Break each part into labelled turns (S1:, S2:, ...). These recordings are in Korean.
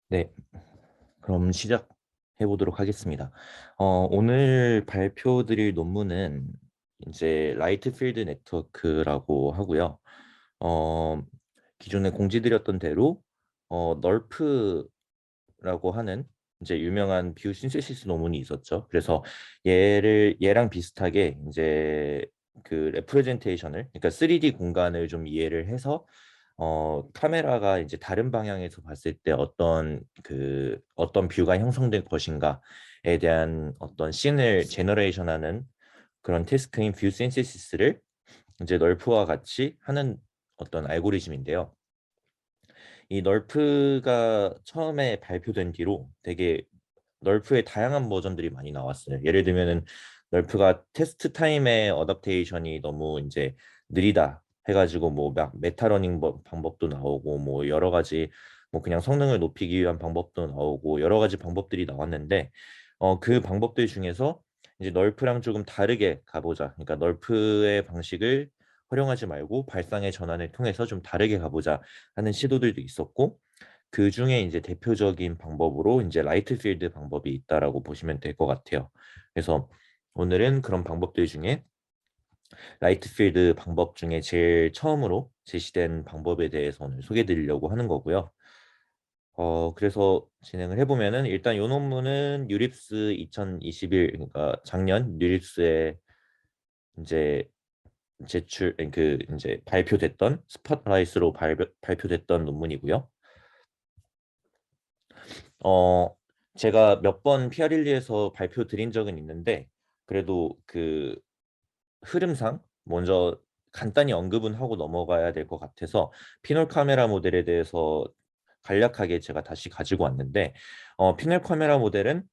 S1: 네, 그럼 시작해 보도록 하겠습니다. 오늘 발표드릴 논문은 이제 라이트 필드 네트워크라고 하고요. 어, 기존에 공지드렸던 대로 널프라고 하는 이제 유명한 비유 신세시스 논문이 있었죠. 그래서 얘랑 비슷하게 이제 그 레프레젠테이션을, 그러니까 3D 공간을 좀 이해를 해서 카메라가 이제 다른 방향에서 봤을 때 어떤 뷰가 형성될 것인가에 대한 어떤 씬을 제너레이션하는 그런 태스크인 뷰 신세시스를 이제 널프와 같이 하는 어떤 알고리즘인데요. 이 널프가 처음에 발표된 뒤로 되게 널프의 다양한 버전들이 많이 나왔어요. 예를 들면은 널프가 테스트 타임의 어댑테이션이 너무 이제 느리다 해가지고 뭐 막 메타러닝 방법도 나오고 뭐 여러 가지 뭐 그냥 성능을 높이기 위한 방법도 나오고 여러 가지 방법들이 나왔는데 그 방법들 중에서 이제 널프랑 조금 다르게 가보자. 그러니까 널프의 방식을 활용하지 말고 발상의 전환을 통해서 좀 다르게 가보자 하는 시도들도 있었고 그 중에 이제 대표적인 방법으로 이제 라이트 필드 방법이 있다라고 보시면 될 것 같아요. 그래서 오늘은 그런 방법들 중에 라이트 필드 방법 중에 제일 처음으로 제시된 방법에 대해서 오늘 소개해 드리려고 하는 거고요. 그래서 진행을 해보면은 일단 이 논문은 뉴립스 2021, 그러니까 작년 뉴립스에 이제 이제 발표됐던 스팟라이트로 발표됐던 논문이고요. 어, 제가 몇 번 피아릴리에서 발표 드린 적은 있는데 그래도 그 흐름상 먼저 간단히 언급은 하고 넘어가야 될 것 같아서 피놀 카메라 모델에 대해서 간략하게 제가 다시 가지고 왔는데 피놀 카메라 모델은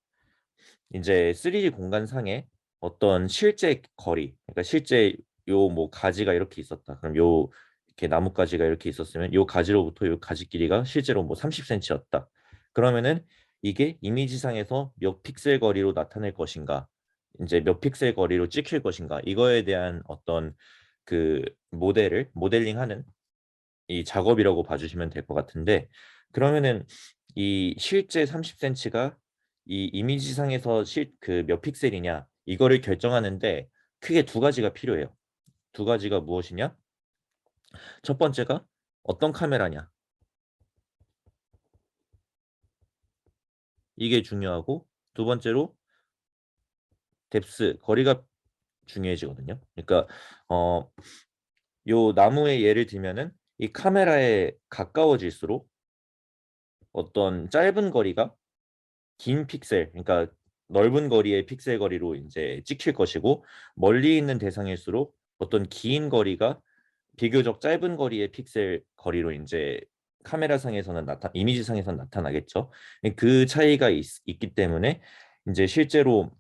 S1: 이제 3D 공간상에 어떤 실제 거리, 그러니까 실제 요 뭐 가지가 이렇게 있었다. 그럼 요 이렇게 나뭇가지가 이렇게 있었으면 요 가지로부터 요 가지 길이가 실제로 뭐 30cm였다. 그러면은 이게 이미지상에서 몇 픽셀 거리로 나타낼 것인가, 이제 몇 픽셀 거리로 찍힐 것인가, 이거에 대한 어떤 그 모델링하는 이 작업이라고 봐주시면 될 것 같은데 그러면은 이 실제 30cm가 이 이미지상에서 그 몇 픽셀이냐 이거를 결정하는데 크게 두 가지가 필요해요. 두 가지가 무엇이냐? 첫 번째가 어떤 카메라냐 이게 중요하고 두 번째로 뎁스 거리가 중요해지거든요. 그러니까 어, 요 나무의 예를 들면은 이 카메라에 가까워질수록 어떤 짧은 거리가 긴 픽셀, 그러니까 넓은 거리의 픽셀 거리로 이제 찍힐 것이고 멀리 있는 대상일수록 어떤 긴 거리가 비교적 짧은 거리의 픽셀 거리로 이제 카메라상에서는 이미지상에서는 나타나겠죠. 그 차이가 있기 때문에 이제 실제로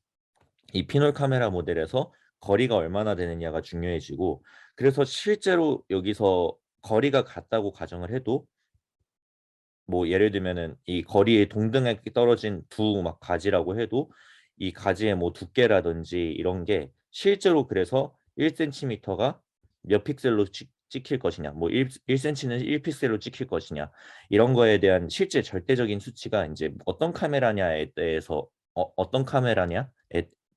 S1: 이 피놀 카메라 모델에서 거리가 얼마나 되느냐가 중요해지고 그래서 실제로 여기서 거리가 같다고 가정을 해도 뭐 예를 들면은 이 거리에 동등하게 떨어진 두 막 가지라고 해도 이 가지의 뭐 두께라든지 이런 게 실제로 그래서 1cm가 몇 픽셀로 찍힐 것이냐 뭐 1cm는 1픽셀로 찍힐 것이냐 이런 거에 대한 실제 절대적인 수치가 이제 어떤 카메라냐에 대해서 어떤 카메라냐에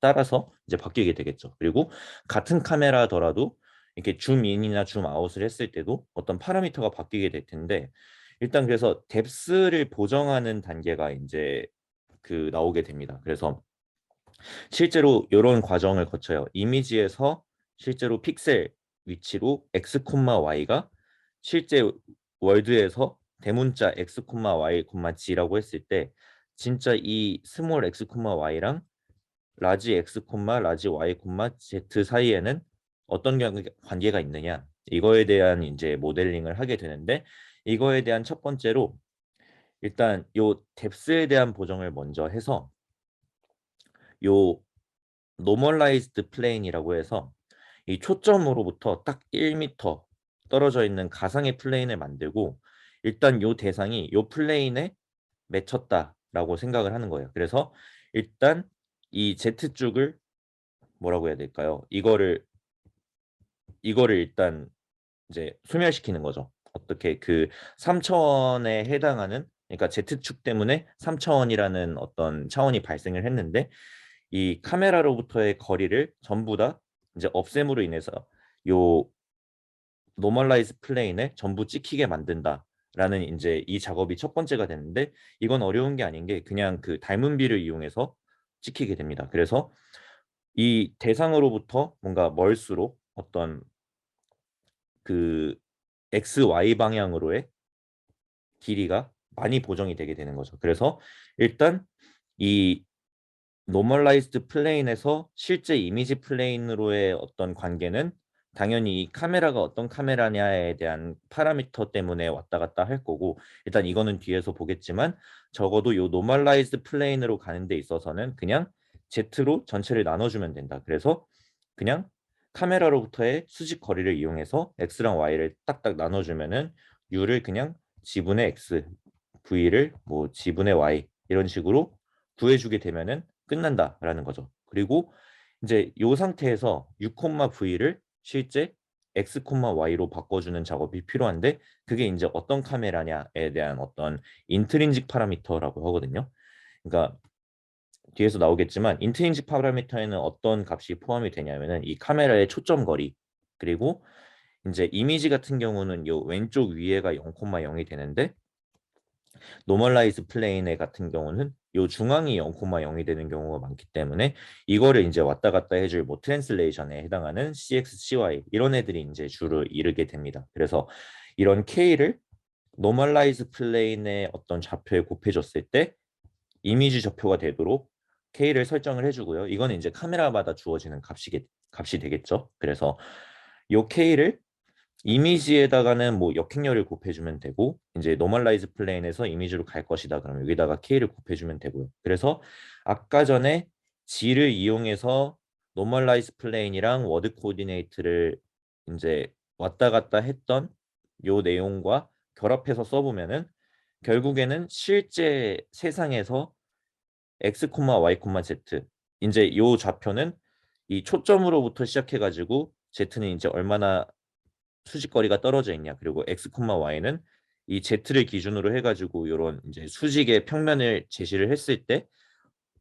S1: 따라서 이제 바뀌게 되겠죠. 그리고 같은 카메라더라도 이렇게 줌인이나 줌아웃을 했을 때도 어떤 파라미터가 바뀌게 될 텐데 일단 그래서 뎁스를 보정하는 단계가 이제 그 나오게 됩니다. 그래서 실제로 이런 과정을 거쳐요. 이미지에서 실제로 픽셀 위치로 x, y가 실제 월드에서 대문자 x, y, g라고 했을 때 진짜 이 스몰 x, y랑 라지 x, 라지 y, z 사이에는 어떤 관계가 있느냐 이거에 대한 이제 모델링을 하게 되는데 이거에 대한 첫 번째로 일단 요 뎁스에 대한 보정을 먼저 해서 요 노멀라이즈드 플레인이라고 해서 이 초점으로부터 딱 1m 떨어져 있는 가상의 플레인을 만들고 일단 요 대상이 요 플레인에 맺혔다라고 생각을 하는 거예요. 그래서 일단 이 Z축을 뭐라고 해야 될까요? 이거를 일단 이제 소멸시키는 거죠. 어떻게 그 3차원에 해당하는 그러니까 Z축 때문에 3차원이라는 어떤 차원이 발생을 했는데 이 카메라로부터의 거리를 전부 다 이제 없앰으로 인해서 요 노멀라이즈 플레인에 전부 찍히게 만든다라는 이제 이 작업이 첫 번째가 됐는데 이건 어려운 게 아닌 게 그냥 그 닮은비를 이용해서 찍히게 됩니다. 그래서 이 대상으로부터 뭔가 멀수록 어떤 그 x, y 방향으로의 길이가 많이 보정이 되게 되는 거죠. 그래서 일단 이 노멀라이즈드 플레인에서 실제 이미지 플레인으로의 어떤 관계는 당연히 이 카메라가 어떤 카메라냐에 대한 파라미터 때문에 왔다 갔다 할 거고 일단 이거는 뒤에서 보겠지만 적어도 이 노멀라이즈드 플레인으로 가는 데 있어서는 그냥 Z로 전체를 나눠주면 된다. 그래서 그냥 카메라로부터의 수직 거리를 이용해서 X랑 Y를 딱딱 나눠주면은 U를 그냥 지분의 X, V를 뭐 지분의 Y 이런 식으로 구해주게 되면은 끝난다라는 거죠. 그리고 이제 이 상태에서 U, V를 실제 X, Y로 바꿔주는 작업이 필요한데 그게 이제 어떤 카메라냐에 대한 어떤 인트린직 파라미터라고 하거든요. 그러니까 뒤에서 나오겠지만 인트린직 파라미터에는 어떤 값이 포함이 되냐면은 이 카메라의 초점 거리 그리고 이제 이미지 같은 경우는 요 왼쪽 위에가 0,0이 되는데 노멀라이즈 플레인의 같은 경우는 요 중앙이 0,0이 되는 경우가 많기 때문에 이거를 이제 왔다 갔다 해줄 뭐 트랜슬레이션에 해당하는 CX, CY 이런 애들이 이제 주로 이르게 됩니다. 그래서 이런 K를 노멀라이즈 플레인의 어떤 좌표에 곱해줬을 때 이미지 좌표가 되도록 K를 설정을 해주고요. 이거는 이제 카메라마다 주어지는 값이 되겠죠. 그래서 요 K를 이미지에다가는 뭐 역행렬을 곱해주면 되고 이제 노멀라이즈 플레인에서 이미지로 갈 것이다. 그러면 여기다가 K를 곱해주면 되고요. 그래서 아까 전에 G를 이용해서 노멀라이즈 플레인이랑 워드 코디네이트를 이제 왔다 갔다 했던 요 내용과 결합해서 써보면은 결국에는 실제 세상에서 X, Y, Z 이제 요 좌표는 이 초점으로부터 시작해가지고 Z는 이제 얼마나 수직거리가 떨어져 있냐 그리고 x, y는 이 z를 기준으로 해가지고 이런 이제 수직의 평면을 제시를 했을 때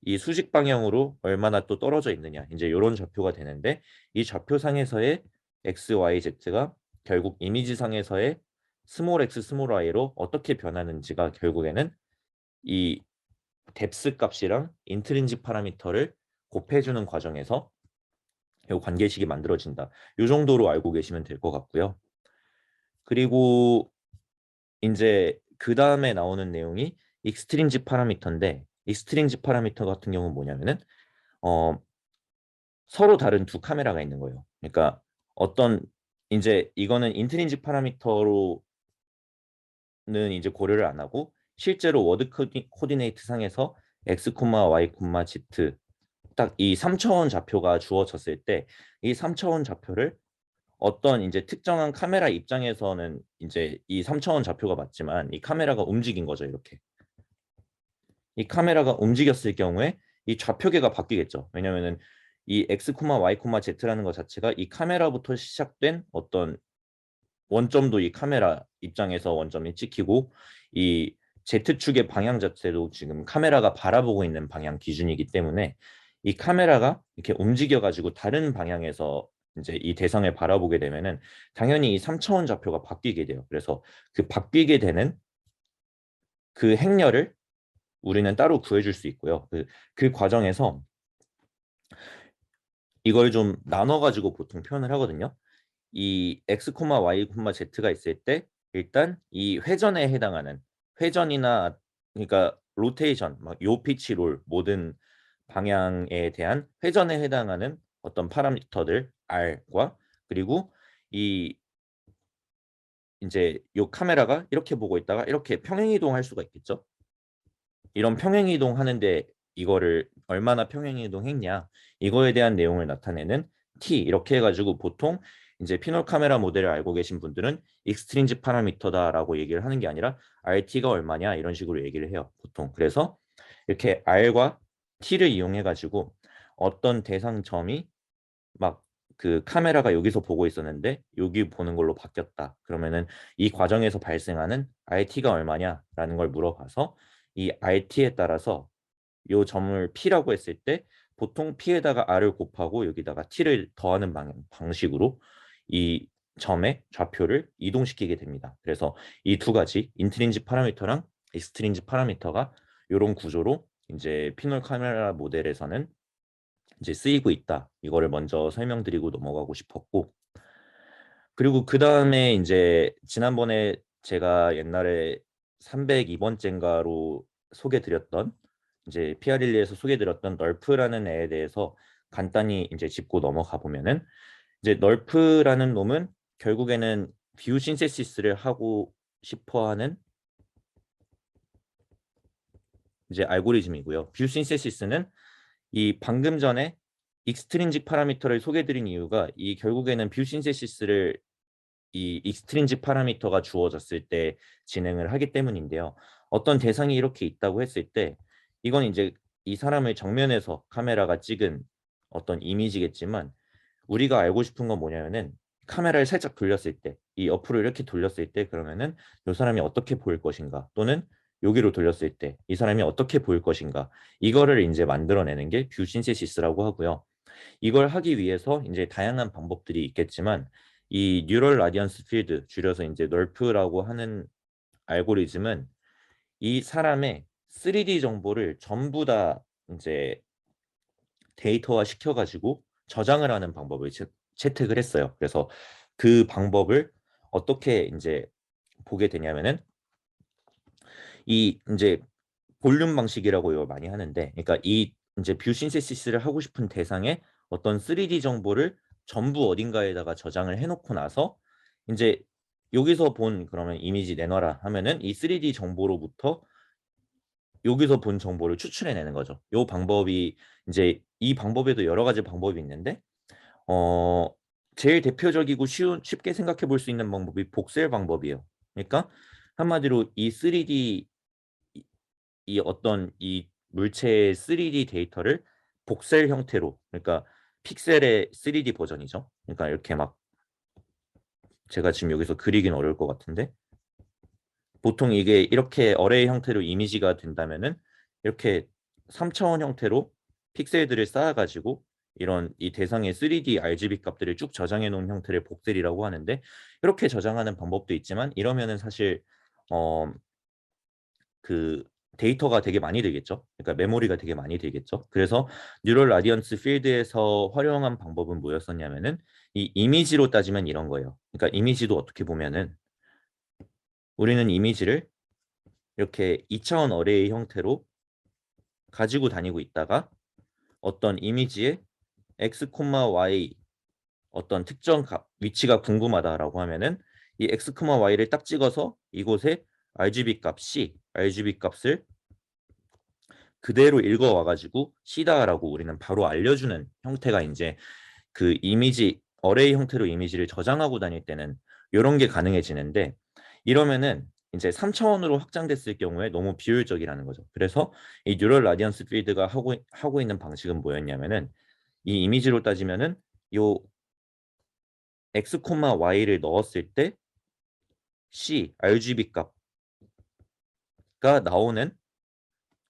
S1: 이 수직 방향으로 얼마나 또 떨어져 있느냐 이제 이런 좌표가 되는데 이 좌표상에서의 x, y, z가 결국 이미지상에서의 스몰 x, 스몰 y로 어떻게 변하는지가 결국에는 이 뎁스 값이랑 인트린직 파라미터를 곱해주는 과정에서 이 관계식이 만들어진다. 이 정도로 알고 계시면 될 것 같고요. 그리고 이제 그 다음에 나오는 내용이 익스트린직 파라미터인데 익스트린직 파라미터 같은 경우는 뭐냐면은 어 서로 다른 두 카메라가 있는 거예요. 그러니까 어떤 이제 이거는 인트린직 파라미터로는 이제 고려를 안 하고 실제로 워드 코디네이트 상에서 x, y, z 딱 이 3차원 좌표가 주어졌을 때 이 3차원 좌표를 어떤 이제 특정한 카메라 입장에서는 이제 이 3차원 좌표가 맞지만 이 카메라가 움직인 거죠. 이렇게 이 카메라가 움직였을 경우에 이 좌표계가 바뀌겠죠. 왜냐면은 이 x, y, z라는 것 자체가 이 카메라부터 시작된 어떤 원점도 이 카메라 입장에서 원점이 찍히고 이 Z축의 방향 자체도 지금 카메라가 바라보고 있는 방향 기준이기 때문에 이 카메라가 이렇게 움직여 가지고 다른 방향에서 이제 이 대상을 바라보게 되면은 당연히 이 3차원 좌표가 바뀌게 돼요. 그래서 그 바뀌게 되는 그 행렬을 우리는 따로 구해줄 수 있고요. 그 과정에서 이걸 좀 나눠 가지고 보통 표현을 하거든요. 이 x, y, z가 있을 때 일단 이 회전에 해당하는 회전이나 그러니까 로테이션, 막 요 피치 롤 모든 방향에 대한 회전에 해당하는 어떤 파라미터들 R과 그리고 이 이제 요 카메라가 이렇게 보고 있다가 이렇게 평행 이동할 수가 있겠죠. 이런 평행 이동하는데 이거를 얼마나 평행 이동했냐 이거에 대한 내용을 나타내는 T 이렇게 해가지고 보통 이제 피놀 카메라 모델을 알고 계신 분들은 익스트린직 파라미터다라고 얘기를 하는 게 아니라 RT가 얼마냐 이런 식으로 얘기를 해요 보통. 그래서 이렇게 R과 T를 이용해 가지고 어떤 대상점이 막 그 카메라가 여기서 보고 있었는데 여기 보는 걸로 바뀌었다. 그러면은 이 과정에서 발생하는 RT가 얼마냐라는 걸 물어봐서 이 RT에 따라서 요 점을 P라고 했을 때 보통 P에다가 R을 곱하고 여기다가 T를 더하는 방식으로 이 점의 좌표를 이동시키게 됩니다. 그래서 이 두 가지 인트린직 파라미터랑 익스트린직 파라미터가 이런 구조로 이제 피놀 카메라 모델에서는 이제 쓰이고 있다. 이거를 먼저 설명드리고 넘어가고 싶었고, 그리고 그 다음에 이제 지난번에 제가 옛날에 302번째인가로 소개드렸던 이제 피아릴리에서 소개드렸던 널프라는 애에 대해서 간단히 이제 짚고 넘어가 보면은 이제 널프라는 놈은 결국에는 뷰 신세시스를 하고 싶어하는 이제 알고리즘이고요. 뷰 신세시스는 이 방금 전에 익스트린직 파라미터를 소개드린 이유가 이 결국에는 뷰 신세시스를 이 익스트린직 파라미터가 주어졌을 때 진행을 하기 때문인데요. 어떤 대상이 이렇게 있다고 했을 때 이건 이제 이 사람을 정면에서 카메라가 찍은 어떤 이미지겠지만 우리가 알고 싶은 건 뭐냐면은 카메라를 살짝 돌렸을 때, 이 옆으로 이렇게 돌렸을 때 그러면은 이 사람이 어떻게 보일 것인가, 또는 여기로 돌렸을 때 이 사람이 어떻게 보일 것인가, 이거를 이제 만들어내는 게 뷰 신세시스라고 하고요. 이걸 하기 위해서 이제 다양한 방법들이 있겠지만 이 뉴럴 라디언스 필드, 줄여서 이제 널프라고 하는 알고리즘은 이 사람의 3D 정보를 전부 다 이제 데이터화 시켜가지고 저장을 하는 방법을 채택을 했어요. 그래서 그 방법을 어떻게 이제 보게 되냐면은 이 이제 볼륨 방식이라고 이걸 많이 하는데, 그러니까 이 이제 뷰 신세시스를 하고 싶은 대상의 어떤 3D 정보를 전부 어딘가에다가 저장을 해놓고 나서 이제 여기서 본 그러면 이미지 내놔라 하면은 이 3D 정보로부터 여기서 본 정보를 추출해내는 거죠. 이 방법이 이제 이 방법에도 여러 가지 방법이 있는데 어 제일 대표적이고 쉽게 생각해 볼 수 있는 방법이 복셀 방법이에요. 그러니까 한마디로 이 3D 이 어떤 이 물체의 3D 데이터를 복셀 형태로, 그러니까 픽셀의 3D 버전이죠. 그러니까 이렇게 막 제가 지금 여기서 그리긴 어려울 것 같은데 보통 이게 이렇게 어레이 형태로 이미지가 된다면은 이렇게 3차원 형태로 픽셀들을 쌓아가지고 이런 이 대상의 3D RGB 값들을 쭉 저장해 놓은 형태를 복셀이라고 하는데, 이렇게 저장하는 방법도 있지만 이러면은 사실 어 그 데이터가 되게 많이 들겠죠. 그러니까 메모리가 되게 많이 들겠죠. 그래서 뉴럴 라디언스 필드에서 활용한 방법은 뭐였었냐면은 이 이미지로 따지면 이런 거예요. 그러니까 이미지도 어떻게 보면은 우리는 이미지를 이렇게 2차원 어레이 형태로 가지고 다니고 있다가 어떤 이미지의 x, y 어떤 특정 값, 위치가 궁금하다라고 하면은 이 x, y를 딱 찍어서 이곳에 RGB 값 C, RGB 값을 그대로 읽어와 가지고 C다라고 우리는 바로 알려주는 형태가 이제 그 이미지 어레이 형태로 이미지를 저장하고 다닐 때는 이런 게 가능해지는데, 이러면은 이제 3차원으로 확장됐을 경우에 너무 비효율적이라는 거죠. 그래서 이 뉴럴 라디언스 필드가 하고 있는 방식은 뭐였냐면은 이 이미지로 따지면은 요 x, y를 넣었을 때 C, RGB 값가 나오는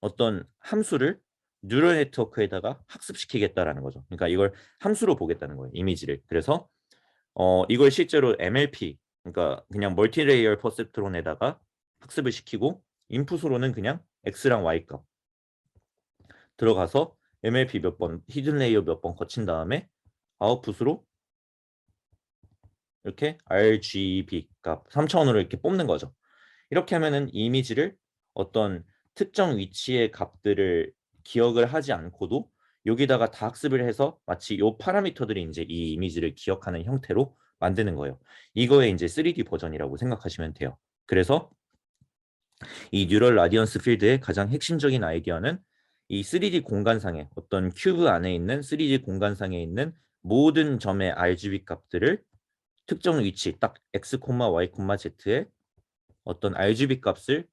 S1: 어떤 함수를 뉴럴 네트워크에다가 학습시키겠다라는 거죠. 그러니까 이걸 함수로 보겠다는 거예요, 이미지를. 그래서 이걸 실제로 MLP, 그러니까 그냥 멀티레이어 퍼셉트론에다가 학습을 시키고 인풋으로는 그냥 X랑 Y 값 들어가서 MLP 몇 번, 히든 레이어 몇 번 거친 다음에 아웃풋으로 이렇게 RGB 값 3차원으로 이렇게 뽑는 거죠. 이렇게 하면은 이 이미지를 어떤 특정 위치의 값들을 기억을 하지 않고도 여기다가 다 학습을 해서 마치 요 파라미터들이 이제 이 이미지를 기억하는 형태로 만드는 거예요. 이거의 이제 3D 버전이라고 생각하시면 돼요. 그래서 이 뉴럴 라디언스 필드의 가장 핵심적인 아이디어는 이 3D 공간상에 어떤 큐브 안에 있는 3D 공간상에 있는 모든 점의 RGB 값들을 특정 위치 딱 x, y, z의 어떤 RGB 값을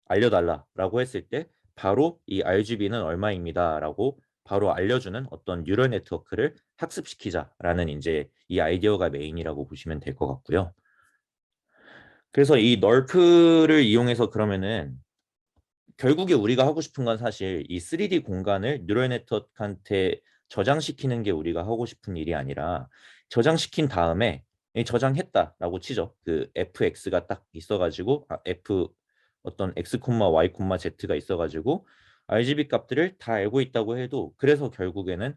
S1: 알려달라라고 했을 때 바로 이 RGB는 얼마입니다라고 바로 알려주는 어떤 뉴럴 네트워크를 학습시키자라는 이제 이 아이디어가 메인이라고 보시면 될 것 같고요. 그래서 이 널프를 이용해서 그러면은 결국에 우리가 하고 싶은 건 사실 이 3D 공간을 뉴럴 네트워크한테 저장시키는 게 우리가 하고 싶은 일이 아니라 저장시킨 다음에 저장했다라고 치죠. 그 fx가 딱 있어가지고 f 어떤 x, y, z가 있어가지고 RGB 값들을 다 알고 있다고 해도 그래서 결국에는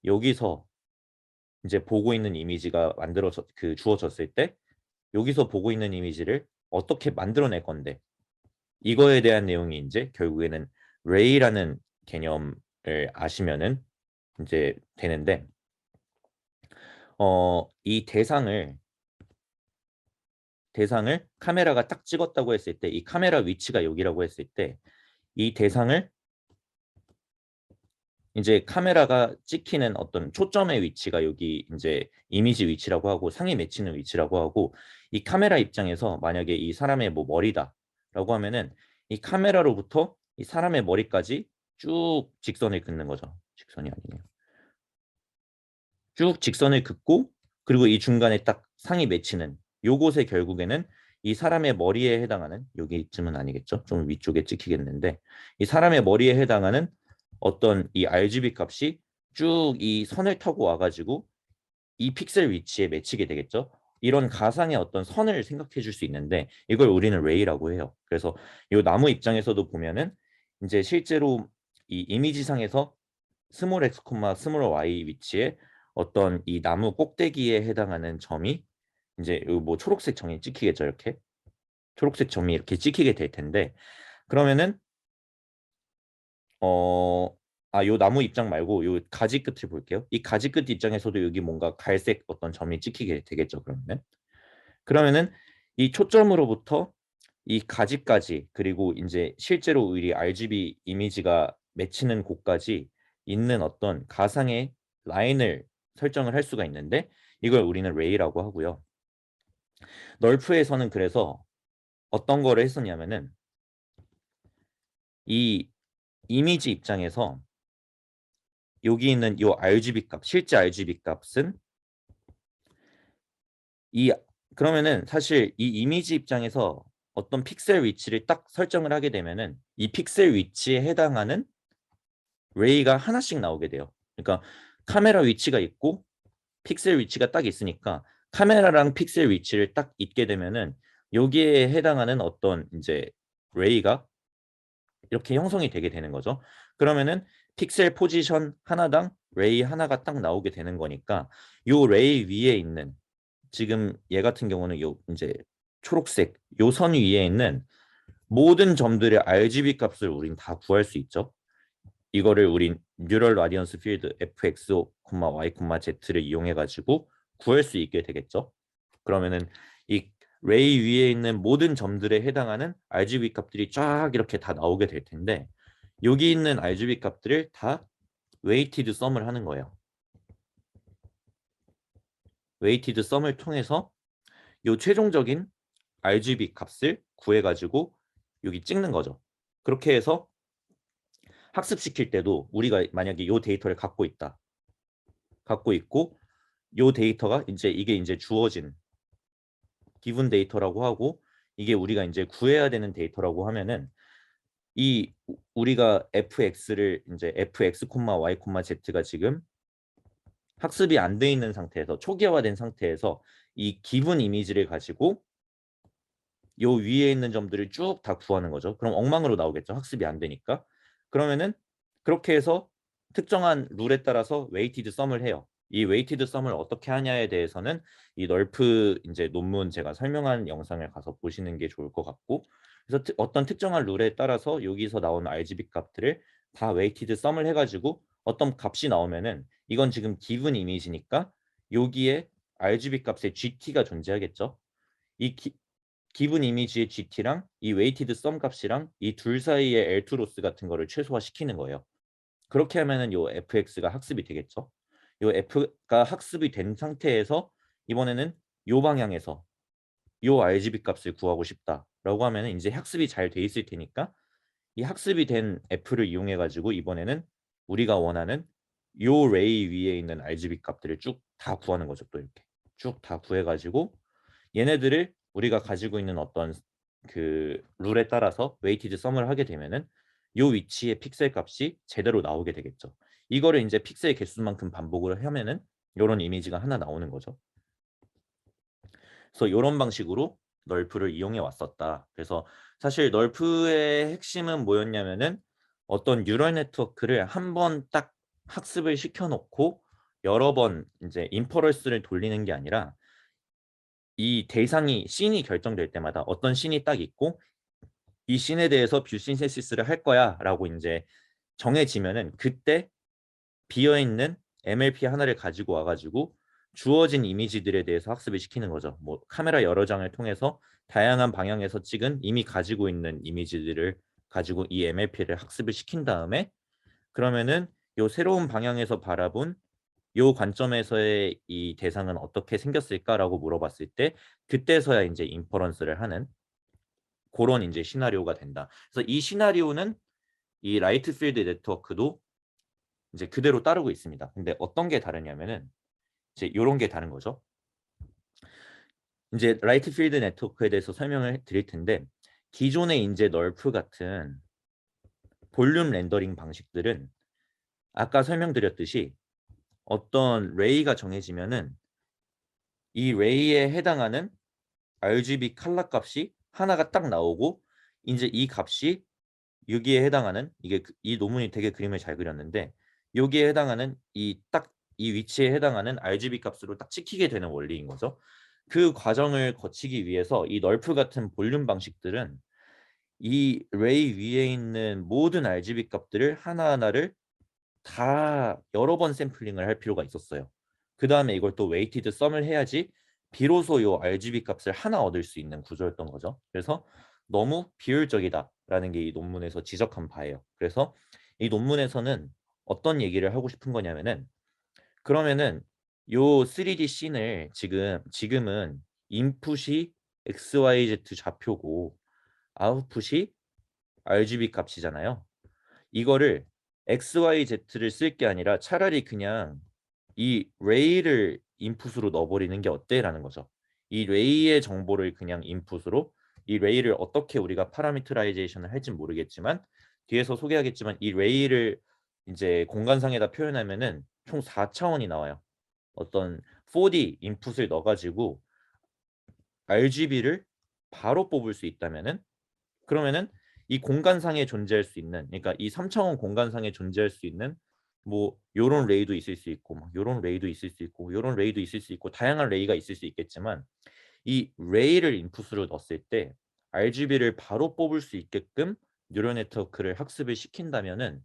S1: 여기서 이제 보고 있는 이미지가 만들어져 주어졌을 때 여기서 보고 있는 이미지를 어떻게 만들어낼 건데 이거에 대한 내용이 이제 결국에는 레이라는 개념을 아시면은 이제 되는데 이 대상을 카메라가 딱 찍었다고 했을 때 이 카메라 위치가 여기라고 했을 때 이 대상을 이제 카메라가 찍히는 어떤 초점의 위치가 여기 이제 이미지 위치라고 하고 상이 맺히는 위치라고 하고 이 카메라 입장에서 만약에 이 사람의 뭐 머리다라고 하면은 이 카메라로부터 이 사람의 머리까지 쭉 직선을 긋는 거죠. 직선이 아니네요. 쭉 직선을 긋고 그리고 이 중간에 딱 상이 맺히는 요곳에 결국에는 이 사람의 머리에 해당하는 여기쯤은 아니겠죠. 좀 위쪽에 찍히겠는데 이 사람의 머리에 해당하는 어떤 이 RGB 값이 쭉 이 선을 타고 와가지고 이 픽셀 위치에 맺히게 되겠죠. 이런 가상의 어떤 선을 생각해 줄 수 있는데 이걸 우리는 레이라고 해요. 그래서 이 나무 입장에서도 보면은 이제 실제로 이 이미지상에서 스몰 x, 스몰 y 위치에 어떤 이 나무 꼭대기에 해당하는 점이 이제 뭐 초록색 점이 찍히겠죠. 이렇게 초록색 점이 이렇게 찍히게 될 텐데 그러면은 요 나무 입장 말고 요 가지 끝을 볼게요. 이 가지 끝 입장에서도 여기 뭔가 갈색 어떤 점이 찍히게 되겠죠. 그러면은 이 초점으로부터 이 가지까지 그리고 이제 실제로 우리 RGB 이미지가 맺히는 곳까지 있는 어떤 가상의 라인을 설정을 할 수가 있는데 이걸 우리는 레이라고 하고요. 널프에서는 그래서 어떤 거를 했었냐면은 이 이미지 입장에서 여기 있는 이 RGB 값, 실제 RGB 값은 이 그러면은 사실 이 이미지 입장에서 어떤 픽셀 위치를 딱 설정을 하게 되면은 이 픽셀 위치에 해당하는 레이가 하나씩 나오게 돼요. 그러니까 카메라 위치가 있고 픽셀 위치가 딱 있으니까 카메라랑 픽셀 위치를 딱 있게 되면은 여기에 해당하는 어떤 이제 레이가 이렇게 형성이 되게 되는 거죠. 그러면은 픽셀 포지션 하나당 레이 하나가 딱 나오게 되는 거니까 요 레이 위에 있는 지금 얘 같은 경우는 요 이제 초록색 요 선 위에 있는 모든 점들의 RGB 값을 우린 다 구할 수 있죠. 이거를 우린 뉴럴 라디언스 필드 fx, y, z를 이용해 가지고 구할 수 있게 되겠죠. 그러면은 이 레이 위에 있는 모든 점들에 해당하는 RGB 값들이 쫙 이렇게 다 나오게 될 텐데 여기 있는 RGB 값들을 다 웨이티드 썸을 하는 거예요. 웨이티드 썸을 통해서 요 최종적인 RGB 값을 구해가지고 여기 찍는 거죠. 그렇게 해서 학습시킬 때도 우리가 만약에 요 데이터를 갖고 있고 요 데이터가 이게 이제 주어진 기분 데이터라고 하고 이게 우리가 이제 구해야 되는 데이터라고 하면은 이 우리가 fx를 이제 fx, y, z가 지금 학습이 안 돼 있는 상태에서 초기화된 상태에서 이 기분 이미지를 가지고 요 위에 있는 점들을 쭉 다 구하는 거죠. 그럼 엉망으로 나오겠죠. 학습이 안 되니까. 그러면은 그렇게 해서 특정한 룰에 따라서 웨이티드 썸을 해요. 이 웨이티드 썸을 어떻게 하냐에 대해서는 이 널프 이제 논문 제가 설명한 영상을 가서 보시는 게 좋을 것 같고 그래서 어떤 특정한 룰에 따라서 여기서 나오는 RGB 값들을 다 웨이티드 썸을 해가지고 어떤 값이 나오면은 이건 지금 기분 이미지니까 여기에 RGB 값의 GT가 존재하겠죠. 이 기분 이미지의 GT랑 이 웨이티드 썸 값이랑 이 둘 사이의 L2 로스 같은 거를 최소화시키는 거예요. 그렇게 하면은 요 fx가 학습이 되겠죠. 요 f가 학습이 된 상태에서 이번에는 요 방향에서 요 RGB 값을 구하고 싶다라고 하면은 이제 학습이 잘 돼 있을 테니까 이 학습이 된 f를 이용해 가지고 이번에는 우리가 원하는 요 레이 위에 있는 RGB 값들을 쭉 다 구하는 거죠. 또 이렇게 쭉 다 구해가지고 얘네들을 우리가 가지고 있는 어떤 그 룰에 따라서 웨이티드 썸을 하게 되면은 요 위치의 픽셀 값이 제대로 나오게 되겠죠. 이거를 이제 픽셀 개수만큼 반복을 하면은 요런 이미지가 하나 나오는 거죠. 그래서 이런 방식으로 널프를 이용해 왔었다. 그래서 사실 널프의 핵심은 뭐였냐면은 어떤 뉴럴 네트워크를 한 번 딱 학습을 시켜놓고 여러 번 이제 인퍼런스를 돌리는 게 아니라 이 대상이 씬이 결정될 때마다 어떤 씬이 딱 있고 이 씬에 대해서 뷰 신세시스를 할 거야라고 이제 정해지면은 그때 비어 있는 MLP 하나를 가지고 와가지고 주어진 이미지들에 대해서 학습을 시키는 거죠. 뭐 카메라 여러 장을 통해서 다양한 방향에서 찍은 이미 가지고 있는 이미지들을 가지고 이 MLP를 학습을 시킨 다음에 그러면은 요 새로운 방향에서 바라본 요 관점에서의 이 대상은 어떻게 생겼을까라고 물어봤을 때 그때서야 이제 인퍼런스를 하는 그런 이제 시나리오가 된다. 그래서 이 시나리오는 이 라이트 필드 네트워크도 이제 그대로 따르고 있습니다. 근데 어떤 게 다르냐면은 이제 이런 게 다른 거죠. 이제 라이트 필드 네트워크에 대해서 설명을 드릴 텐데 기존의 이제 널프 같은 볼륨 렌더링 방식들은 아까 설명드렸듯이 어떤 레이가 정해지면은 이 레이에 해당하는 RGB 컬러 값이 하나가 딱 나오고 이제 이 값이 여기에 해당하는 이게 이 논문이 되게 그림을 잘 그렸는데 여기에 해당하는 이 딱 이 위치에 해당하는 RGB 값으로 딱 찍히게 되는 원리인 거죠. 그 과정을 거치기 위해서 이 널프 같은 볼륨 방식들은 이 레이 위에 있는 모든 RGB 값들을 하나하나를 다 여러 번 샘플링을 할 필요가 있었어요. 그 다음에 이걸 또 웨이티드 썸을 해야지 비로소 요 RGB 값을 하나 얻을 수 있는 구조였던 거죠. 그래서 너무 비효율적이다라는 게 이 논문에서 지적한 바예요. 그래서 이 논문에서는 어떤 얘기를 하고 싶은 거냐면은 그러면은 요 3D 씬을 지금은 인풋이 XYZ 좌표고 아웃풋이 RGB 값이잖아요. 이거를 XYZ를 쓸 게 아니라 차라리 그냥 이 레이를 인풋으로 넣어버리는 게 어때라는 거죠. 이 레이의 정보를 그냥 인풋으로 이 레이를 어떻게 우리가 파라미터라이제이션을 할지 모르겠지만 뒤에서 소개하겠지만 이 레이를 이제 공간상에다 표현하면은 총 4차원이 나와요. 어떤 4D 인풋을 넣어가지고 RGB를 바로 뽑을 수 있다면은 그러면은 이 공간상에 존재할 수 있는 그러니까 이 3차원 공간상에 존재할 수 있는 뭐 요런 레이도 있을 수 있고 막 요런 레이도 있을 수 있고 요런 레이도 있을 수 있고 다양한 레이가 있을 수 있겠지만 이 레이를 인풋으로 넣었을 때 RGB를 바로 뽑을 수 있게끔 뉴럴 네트워크를 학습을 시킨다면은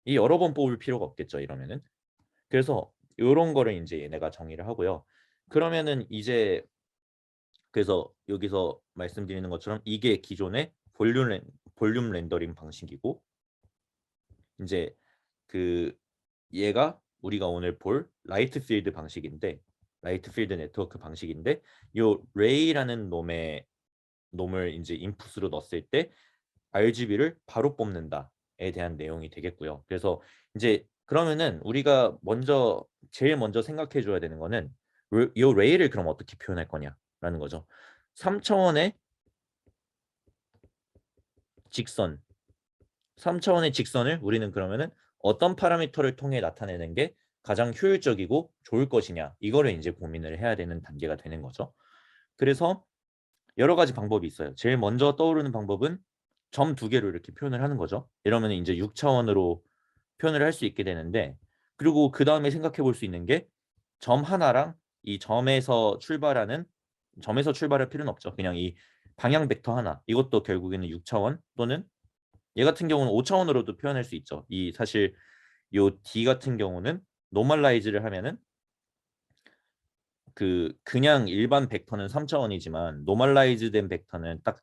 S1: 이 여러 번 뽑을 필요가 없겠죠 이러면은 그래서 요런 거를 이제 얘네가 정의를 하고요. 그러면은 이제 그래서 여기서 말씀드리는 것처럼 이게 기존의 볼륨 렌더링 방식이고 이제 그 얘가 우리가 오늘 볼 라이트 필드 방식인데 라이트 필드 네트워크 방식인데 요 레이라는 놈을 이제 인풋으로 넣었을 때 RGB를 바로 뽑는다에 대한 내용이 되겠고요. 그래서 이제 그러면은 우리가 제일 먼저 생각해 줘야 되는 거는 요 레이를 그럼 어떻게 표현할 거냐라는 거죠. 3차원의 직선 3차원의 직선을 우리는 그러면은 어떤 파라미터를 통해 나타내는 게 가장 효율적이고 좋을 것이냐 이거를 이제 고민을 해야 되는 단계가 되는 거죠. 그래서 여러 가지 방법이 있어요. 제일 먼저 떠오르는 방법은 점 두 개로 이렇게 표현을 하는 거죠. 이러면 이제 6차원으로 표현을 할 수 있게 되는데 그리고 그 다음에 생각해 볼 수 있는 게 점 하나랑 이 점에서 출발할 필요는 없죠. 그냥 이 방향 벡터 하나 이것도 결국에는 6차원 또는 얘 같은 경우는 5차원으로도 표현할 수 있죠. 이 사실 요 D 같은 경우는 노멀라이즈를 하면은 그냥 일반 벡터는 3차원이지만 노멀라이즈된 벡터는 딱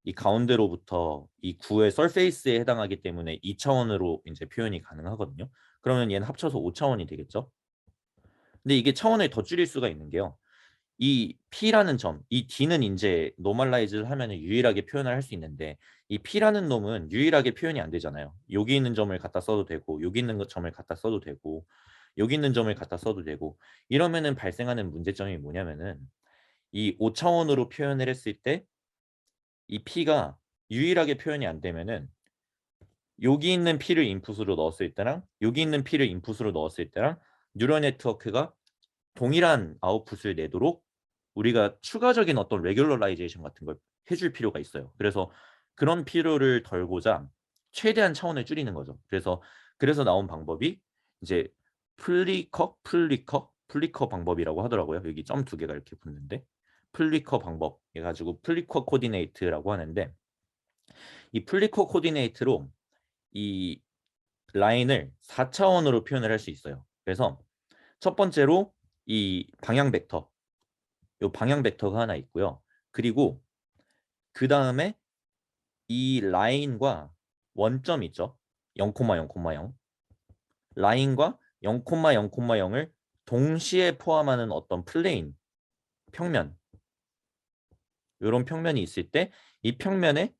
S1: 이 가운데로부터 이 구의 서페이스에 해당하기 때문에 2차원으로 이제 표현이 가능하거든요. 그러면 얘는 합쳐서 5차원이 되겠죠. 근데 이게 차원을 더 줄일 수가 있는 게요. 이 P라는 점, 이 D는 이제 노멀라이즈를 하면 유일하게 표현을 할 수 있는데 이 P라는 놈은 유일하게 표현이 안 되잖아요. 여기 있는 점을 갖다 써도 되고 여기 있는 점을 갖다 써도 되고 여기 있는 점을 갖다 써도 되고 이러면은 발생하는 문제점이 뭐냐면은 이 5차원으로 표현을 했을 때 이 P가 유일하게 표현이 안 되면은 여기 있는 P를 인풋으로 넣었을 때랑 여기 있는 P를 인풋으로 넣었을 때랑 뉴럴 네트워크가 동일한 아웃풋을 내도록 우리가 추가적인 어떤 레귤러라이제이션 같은 걸 해줄 필요가 있어요. 그래서 그런 필요를 덜고자 최대한 차원을 줄이는 거죠. 그래서 나온 방법이 이제 플리커 방법이라고 하더라고요. 여기 점 두 개가 이렇게 붙는데 플리커 방법 해가지고 플리커 코디네이트라고 하는데 이 플리커 코디네이트로 이 라인을 4차원으로 표현을 할 수 있어요. 그래서 첫 번째로 이 방향 벡터, 요 방향 벡터가 하나 있고요. 그리고 그 다음에 이 라인과 원점 있죠. 0,0,0 라인과 0,0,0을 동시에 포함하는 어떤 플레인, 평면 이런 평면이 있을 때 이 평면에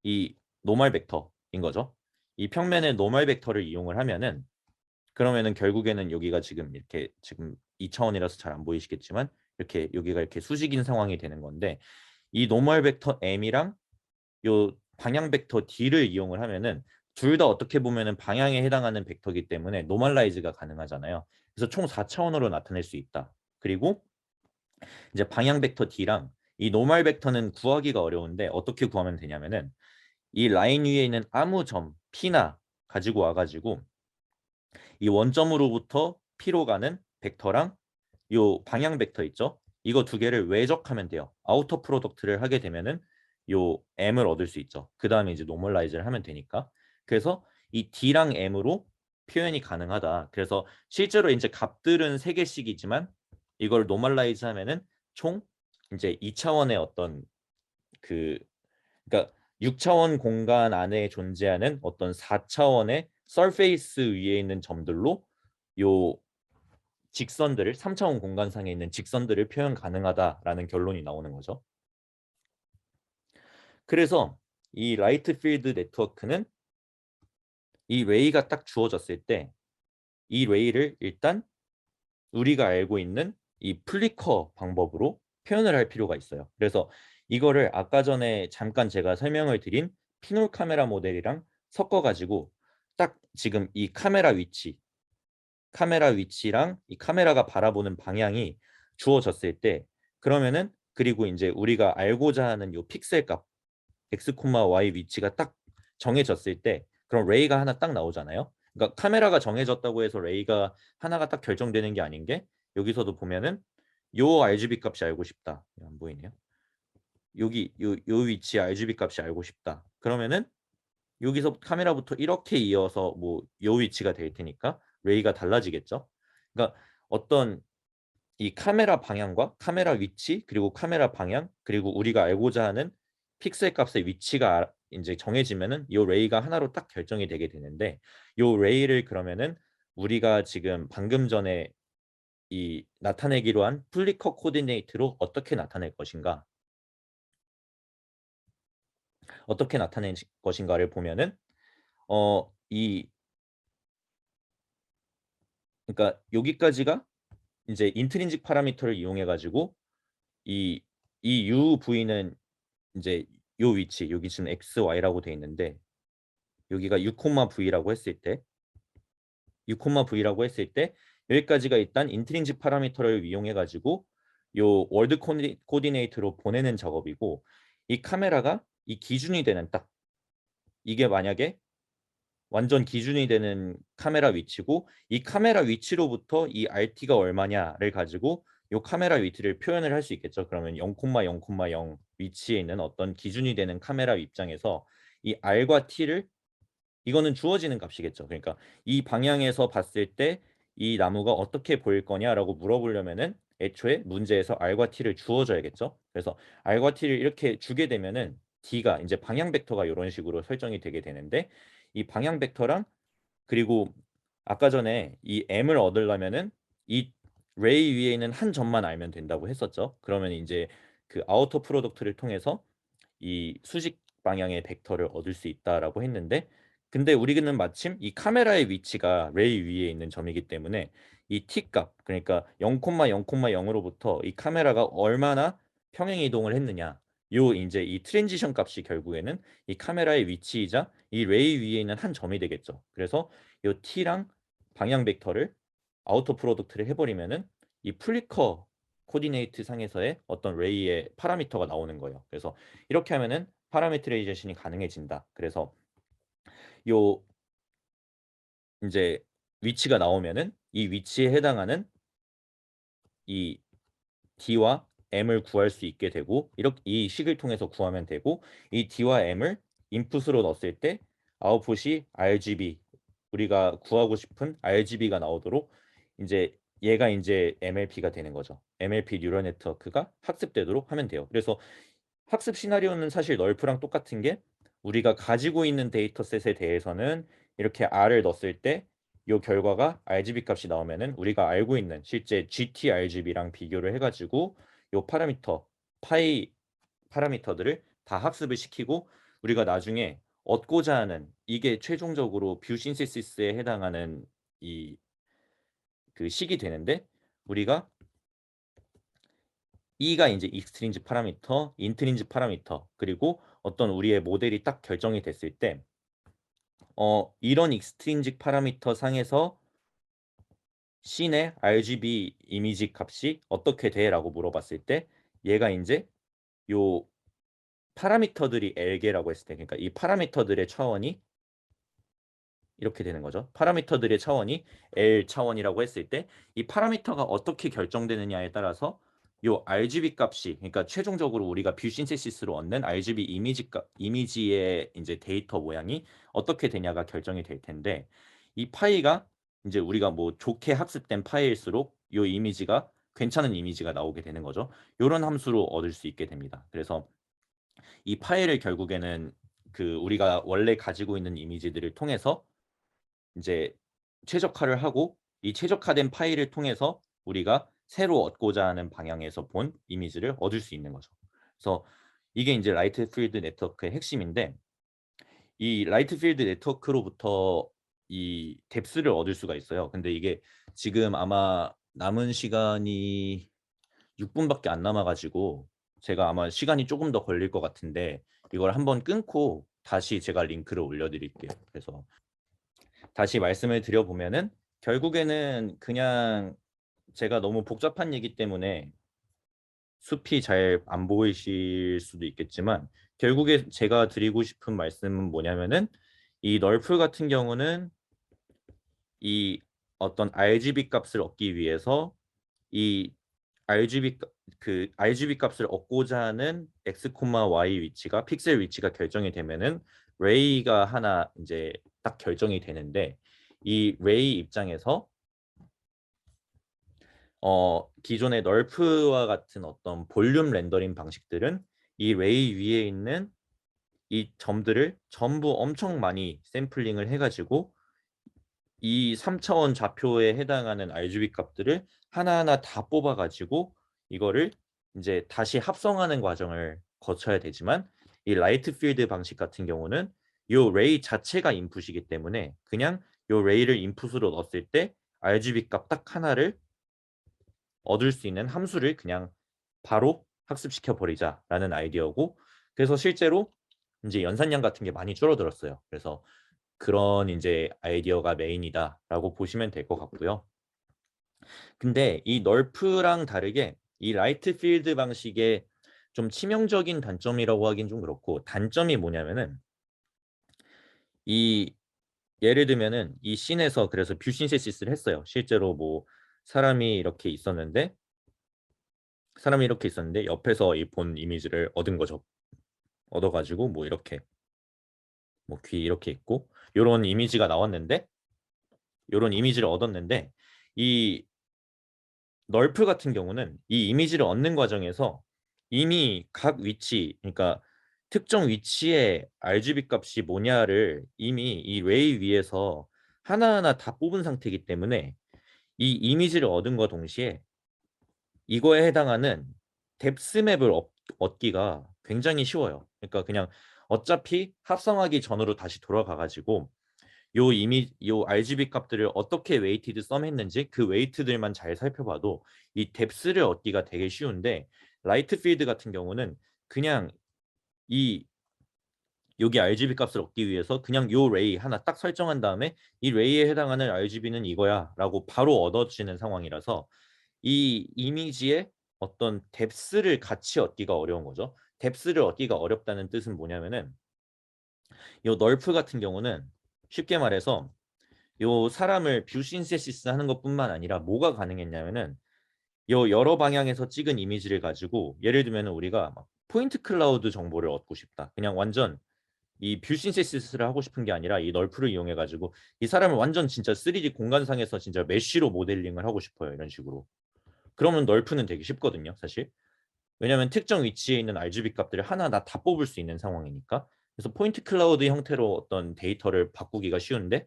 S1: 이 노멀 벡터인 거죠. 이 평면의 노멀 벡터를 이용을 하면은 그러면은 결국에는 여기가 지금 이렇게 지금 2차원이라서 잘 안 보이시겠지만 이렇게 여기가 이렇게 수직인 상황이 되는 건데 이 노멀 벡터 m이랑 요 방향 벡터 d를 이용을 하면은 둘 다 어떻게 보면은 방향에 해당하는 벡터이기 때문에 노멀라이즈가 가능하잖아요. 그래서 총 4차원으로 나타낼 수 있다. 그리고 이제 방향 벡터 d랑 이 노멀 벡터는 구하기가 어려운데 어떻게 구하면 되냐면은 이 라인 위에 있는 아무 점 p나 가지고 와가지고 이 원점으로부터 P로 가는 벡터랑 요 방향 벡터 있죠? 이거 두 개를 외적하면 돼요. 아우터 프로덕트를 하게 되면은 요 M을 얻을 수 있죠. 그 다음에 이제 노멀라이즈를 하면 되니까. 그래서 이 D랑 M으로 표현이 가능하다. 그래서 실제로 이제 값들은 세 개씩이지만 이걸 노멀라이즈 하면은 총 이제 2차원의 어떤 그 그러니까 6차원 공간 안에 존재하는 어떤 4차원의 서페이스 위에 있는 점들로 요 직선들을 3차원 공간상에 있는 직선들을 표현 가능하다라는 결론이 나오는 거죠. 그래서 이 라이트 필드 네트워크는 이 레이가 딱 주어졌을 때 이 레이를 일단 우리가 알고 있는 이 플리커 방법으로 표현을 할 필요가 있어요. 그래서 이거를 아까 전에 잠깐 제가 설명을 드린 피놀 카메라 모델이랑 섞어가지고 딱 지금 이 카메라 위치랑 이 카메라가 바라보는 방향이 주어졌을 때 그러면은 그리고 이제 우리가 알고자 하는 요 픽셀 값 x, y 위치가 딱 정해졌을 때 그럼 레이가 하나 딱 나오잖아요. 그러니까 카메라가 정해졌다고 해서 레이가 하나가 딱 결정되는 게 아닌 게 여기서도 보면은 요 RGB 값이 알고 싶다. 안 보이네요. 여기 요 위치 RGB 값이 알고 싶다. 그러면은 여기서 카메라부터 이렇게 이어서 뭐 요 위치가 될 테니까 레이가 달라지겠죠. 그러니까 어떤 이 카메라 방향과 카메라 위치 그리고 카메라 방향 그리고 우리가 알고자 하는 픽셀 값의 위치가 이제 정해지면은 요 레이가 하나로 딱 결정이 되게 되는데 요 레이를 그러면은 우리가 지금 방금 전에 이 나타내기로 한 플리커 코디네이트로 어떻게 나타낼 것인가를 보면은 이 그러니까 여기까지가 이제 인트린직 파라미터를 이용해 가지고 이 이 UV는 이제 요 위치 여기 지금 XY라고 돼 있는데 여기가 6,V라고 했을 때 6,V라고 했을 때 여기까지가 일단 인트린직 파라미터를 이용해 가지고 요 월드 코디네이트로 보내는 작업이고 이 카메라가 이 기준이 되는 딱 이게 만약에 완전 기준이 되는 카메라 위치고 이 카메라 위치로부터 이 RT가 얼마냐를 가지고 요 카메라 위치를 표현을 할 수 있겠죠. 그러면 0,0,0 위치에 있는 어떤 기준이 되는 카메라 입장에서 이 R과 T를 이거는 주어지는 값이겠죠. 그러니까 이 방향에서 봤을 때 이 나무가 어떻게 보일 거냐라고 물어보려면은 애초에 문제에서 R과 T를 주어줘야겠죠. 그래서 R과 T를 이렇게 주게 되면은 D가 이제 방향 벡터가 이런 식으로 설정이 되게 되는데 이 방향 벡터랑 그리고 아까 전에 이 M을 얻으려면은 이 레이 위에 있는 한 점만 알면 된다고 했었죠. 그러면 이제 그 아우터 프로덕트를 통해서 이 수직 방향의 벡터를 얻을 수 있다라고 했는데 근데 우리는 마침 이 카메라의 위치가 레이 위에 있는 점이기 때문에 이 t 값, 그러니까 0,0,0으로부터 이 카메라가 얼마나 평행 이동을 했느냐, 요 이제 이 트랜지션 값이 결국에는 이 카메라의 위치이자 이 레이 위에 있는 한 점이 되겠죠. 그래서 요 t랑 방향 벡터를 아우터 프로덕트를 해버리면은 이 플리커 코디네이트 상에서의 어떤 레이의 파라미터가 나오는 거예요. 그래서 이렇게 하면은 파라미터레이제이션이 가능해진다. 그래서 요 이제 위치가 나오면은 이 위치에 해당하는 이 D와 M을 구할 수 있게 되고, 이렇게 이 식을 통해서 구하면 되고, 이 D와 M을 인풋으로 넣었을 때 아웃풋이 RGB, 우리가 구하고 싶은 RGB가 나오도록 이제 얘가 이제 MLP가 되는 거죠. MLP 뉴럴 네트워크가 학습되도록 하면 돼요. 그래서 학습 시나리오는 사실 널프랑 똑같은 게, 우리가 가지고 있는 데이터셋에 대해서는 이렇게 R을 넣었을 때 이 결과가 RGB 값이 나오면은 우리가 알고 있는 실제 GT-RGB랑 비교를 해가지고 이 파라미터 파이 파라미터들을 다 학습을 시키고, 우리가 나중에 얻고자 하는 이게 최종적으로 뷰 신세시스에 해당하는 이 그 식이 되는데, 우리가 E가 이제 익스트린지 파라미터, 인트린지 파라미터, 그리고 어떤 우리의 모델이 딱 결정이 됐을 때 이런 익스트린직 파라미터 상에서 C의 RGB 이미지 값이 어떻게 돼?라고 물어봤을 때, 얘가 이제 요 파라미터들이 L개라고 했을 때, 그러니까 이 파라미터들의 차원이 이렇게 되는 거죠. 파라미터들의 차원이 L 차원이라고 했을 때, 이 파라미터가 어떻게 결정되느냐에 따라서 요 RGB 값이, 그러니까 최종적으로 우리가 뷰 신세시스로 얻는 RGB 이미지의 이제 데이터 모양이 어떻게 되냐가 결정이 될 텐데, 이 파이가 이제 우리가 뭐 좋게 학습된 파일수록 요 이미지가 괜찮은 이미지가 나오게 되는 거죠. 요런 함수로 얻을 수 있게 됩니다. 그래서 이 파일을 결국에는 그 우리가 원래 가지고 있는 이미지들을 통해서 이제 최적화를 하고, 이 최적화된 파일을 통해서 우리가 새로 얻고자 하는 방향에서 본 이미지를 얻을 수 있는 거죠. 그래서 이게 이제 라이트 필드 네트워크의 핵심인데, 이 라이트 필드 네트워크로부터 이 뎁스를 얻을 수가 있어요. 근데 이게 지금 아마 남은 시간이 6분밖에 안 남아 가지고 제가 아마 시간이 조금 더 걸릴 것 같은데, 이걸 한번 끊고 다시 제가 링크를 올려드릴게요. 그래서 다시 말씀을 드려보면은, 결국에는 그냥 제가 너무 복잡한 얘기 때문에 숲이 잘 안 보이실 수도 있겠지만, 결국에 제가 드리고 싶은 말씀은 뭐냐면은, 이 널프 같은 경우는 이 어떤 RGB 값을 얻기 위해서 이 RGB 값을 얻고자 하는 x, y 위치가 픽셀 위치가 결정이 되면은 레이가 하나 이제 딱 결정이 되는데, 이 레이 입장에서 기존의 널프와 같은 어떤 볼륨 렌더링 방식들은 이 레이 위에 있는 이 점들을 전부 엄청 많이 샘플링을 해가지고 이 3차원 좌표에 해당하는 RGB 값들을 하나하나 다 뽑아가지고 이거를 이제 다시 합성하는 과정을 거쳐야 되지만, 이 라이트 필드 방식 같은 경우는 요 레이 자체가 인풋이기 때문에 그냥 요 레이를 인풋으로 넣었을 때 RGB 값 딱 하나를 얻을 수 있는 함수를 그냥 바로 학습시켜 버리자라는 아이디어고, 그래서 실제로 이제 연산량 같은 게 많이 줄어들었어요. 그래서 그런 이제 아이디어가 메인이다라고 보시면 될 것 같고요. 근데 이 널프랑 다르게 이 라이트 필드 방식의 좀 치명적인 단점이라고 하긴 좀 그렇고, 단점이 뭐냐면은 이 예를 들면은 이 씬에서 그래서 뷰 신세시스를 했어요. 실제로 뭐 사람이 이렇게 있었는데 옆에서 이 본 이미지를 얻은 거죠. 얻어가지고 뭐 이렇게 뭐 귀 이렇게 있고 요런 이미지가 나왔는데, 요런 이미지를 얻었는데, 이 널프 같은 경우는 이 이미지를 얻는 과정에서 이미 각 위치, 그러니까 특정 위치의 RGB 값이 뭐냐를 이미 이 레이 위에서 하나하나 다 뽑은 상태이기 때문에 이 이미지를 얻은 과 동시에 이거에 해당하는 뎁스맵을 얻기가 굉장히 쉬워요. 그러니까 그냥 어차피 합성하기 전으로 다시 돌아가 가지고 요 RGB 값들을 어떻게 웨이티드 썸했는지 그 웨이트들만 잘 살펴봐도 이 뎁스를 얻기가 되게 쉬운데, 라이트 필드 같은 경우는 그냥 이 여기 RGB 값을 얻기 위해서 그냥 요 레이 하나 딱 설정한 다음에 이 레이에 해당하는 RGB는 이거야 라고 바로 얻어지는 상황이라서 이 이미지의 어떤 뎁스를 같이 얻기가 어려운 거죠. 뎁스를 얻기가 어렵다는 뜻은 뭐냐면은, 요 널프 같은 경우는 쉽게 말해서 요 사람을 뷰 신세시스 하는 것뿐만 아니라 뭐가 가능했냐면은, 요 여러 방향에서 찍은 이미지를 가지고 예를 들면 우리가 막 포인트 클라우드 정보를 얻고 싶다. 그냥 완전 이 뷰 신세시스를 하고 싶은 게 아니라 이 널프를 이용해 가지고 이 사람을 완전 진짜 3D 공간상에서 진짜 메쉬로 모델링을 하고 싶어요. 이런 식으로. 그러면 널프는 되게 쉽거든요, 사실. 왜냐하면 특정 위치에 있는 RGB 값들을 하나하나 다 뽑을 수 있는 상황이니까. 그래서 포인트 클라우드 형태로 어떤 데이터를 바꾸기가 쉬운데,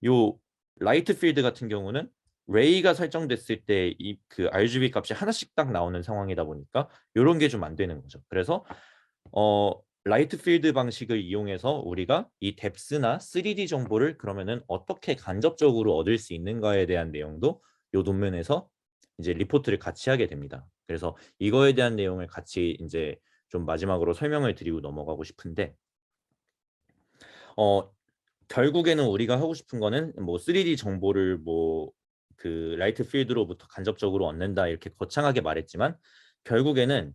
S1: 요 라이트 필드 같은 경우는 레이가 설정됐을 때 이 그 RGB 값이 하나씩 딱 나오는 상황이다 보니까 요런 게 좀 안 되는 거죠. 그래서 어 라이트 필드 방식을 이용해서 우리가 이 뎁스나 3D 정보를 그러면은 어떻게 간접적으로 얻을 수 있는가에 대한 내용도 요 논문에서 이제 리포트를 같이 하게 됩니다. 그래서 이거에 대한 내용을 같이 이제 좀 마지막으로 설명을 드리고 넘어가고 싶은데, 어 결국에는 우리가 하고 싶은 거는 뭐 3D 정보를 뭐 그 라이트 필드로부터 간접적으로 얻는다 이렇게 거창하게 말했지만, 결국에는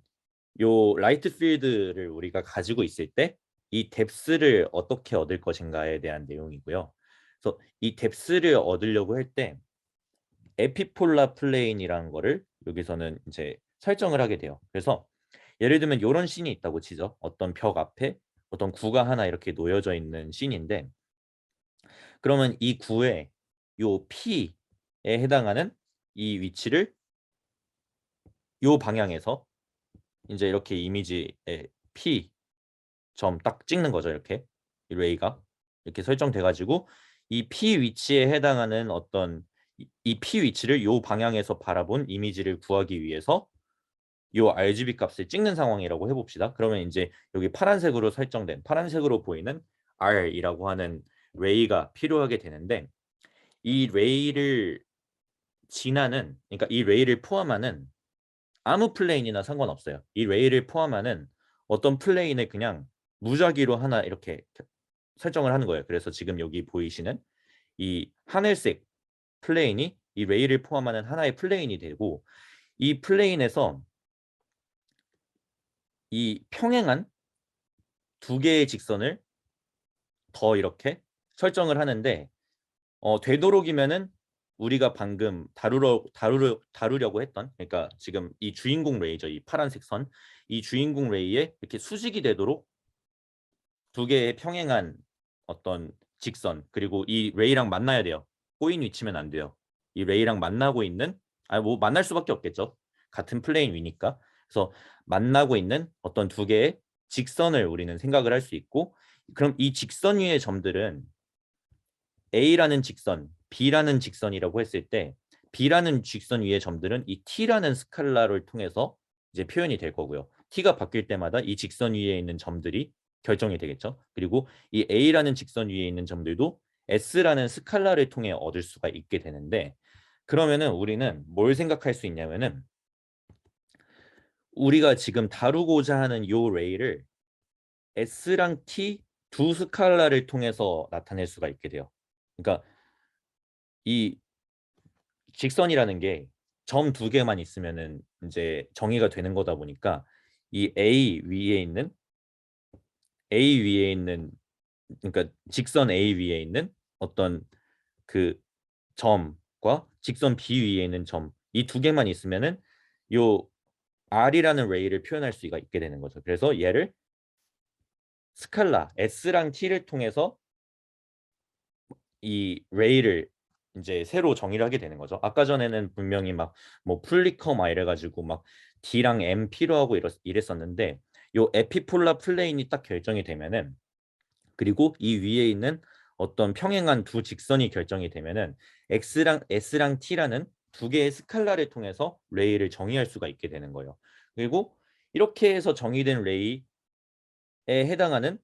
S1: 요 라이트 필드를 우리가 가지고 있을 때 이 뎁스를 어떻게 얻을 것인가에 대한 내용이고요. 그래서 이 뎁스를 얻으려고 할 때 에피폴라 플레인이라는 거를 여기서는 이제 설정을 하게 돼요. 그래서 예를 들면 이런 씬이 있다고 치죠. 어떤 벽 앞에 어떤 구가 하나 이렇게 놓여져 있는 씬인데, 그러면 이 구에 요 P에 해당하는 이 위치를 요 방향에서 이제 이렇게 이미지에 P 점 딱 찍는 거죠. 이렇게 이 레이가 이렇게 설정돼 가지고 이 P 위치에 해당하는 어떤 이 P 위치를 요 방향에서 바라본 이미지를 구하기 위해서 요 RGB 값을 찍는 상황이라고 해봅시다. 그러면 이제 여기 파란색으로 설정된 파란색으로 보이는 R이라고 하는 레이가 필요하게 되는데, 이 레이를 지나는, 그러니까 이 레이를 포함하는 아무 플레인이나 상관없어요. 이 레이를 포함하는 어떤 플레인을 그냥 무작위로 하나 이렇게 설정을 하는 거예요. 그래서 지금 여기 보이시는 이 하늘색 플레인이 이 레이를 포함하는 하나의 플레인이 되고, 이 플레인에서 이 평행한 두 개의 직선을 더 이렇게 설정을 하는데, 되도록이면은 우리가 방금 다루려고 했던, 그러니까 지금 이 주인공 레이저, 이 파란색 선, 이 주인공 레이에 이렇게 수직이 되도록 두 개의 평행한 어떤 직선, 그리고 이 레이랑 만나야 돼요. 꼬인 위치면 안 돼요. 이 레이랑 만나고 있는, 뭐 만날 수밖에 없겠죠. 같은 플레인 위니까. 그래서 만나고 있는 어떤 두 개의 직선을 우리는 생각을 할 수 있고, 그럼 이 직선 위의 점들은 A라는 직선, B라는 직선이라고 했을 때 B라는 직선 위의 점들은 이 T라는 스칼라를 통해서 이제 표현이 될 거고요. T가 바뀔 때마다 이 직선 위에 있는 점들이 결정이 되겠죠. 그리고 이 A라는 직선 위에 있는 점들도 S라는 스칼라를 통해 얻을 수가 있게 되는데, 그러면은 우리는 뭘 생각할 수 있냐면은, 우리가 지금 다루고자 하는 요 레이를 S랑 T 두 스칼라를 통해서 나타낼 수가 있게 돼요. 그러니까 이 직선이라는 게 점 두 개만 있으면은 이제 정의가 되는 거다 보니까, 이 A 위에 있는, 그러니까 직선 A 위에 있는 어떤 그 점과 직선 B 위에 있는 점, 이 두 개만 있으면은 요 R이라는 레이를 표현할 수가 있게 되는 거죠. 그래서 얘를 스칼라 S랑 T를 통해서 이 레이를 이제 새로 정의를 하게 되는 거죠. 아까 전에는 분명히 막 뭐 플리커 막 이래가지고 막 D랑 M 필요하고 이랬었는데, 요 에피폴라 플레인이 딱 결정이 되면은, 그리고 이 위에 있는 어떤 평행한 두 직선이 결정이 되면은 X랑 S랑 T라는 두 개의 스칼라를 통해서 레이를 정의할 수가 있게 되는 거예요. 그리고 이렇게 해서 정의된 레이에 해당하는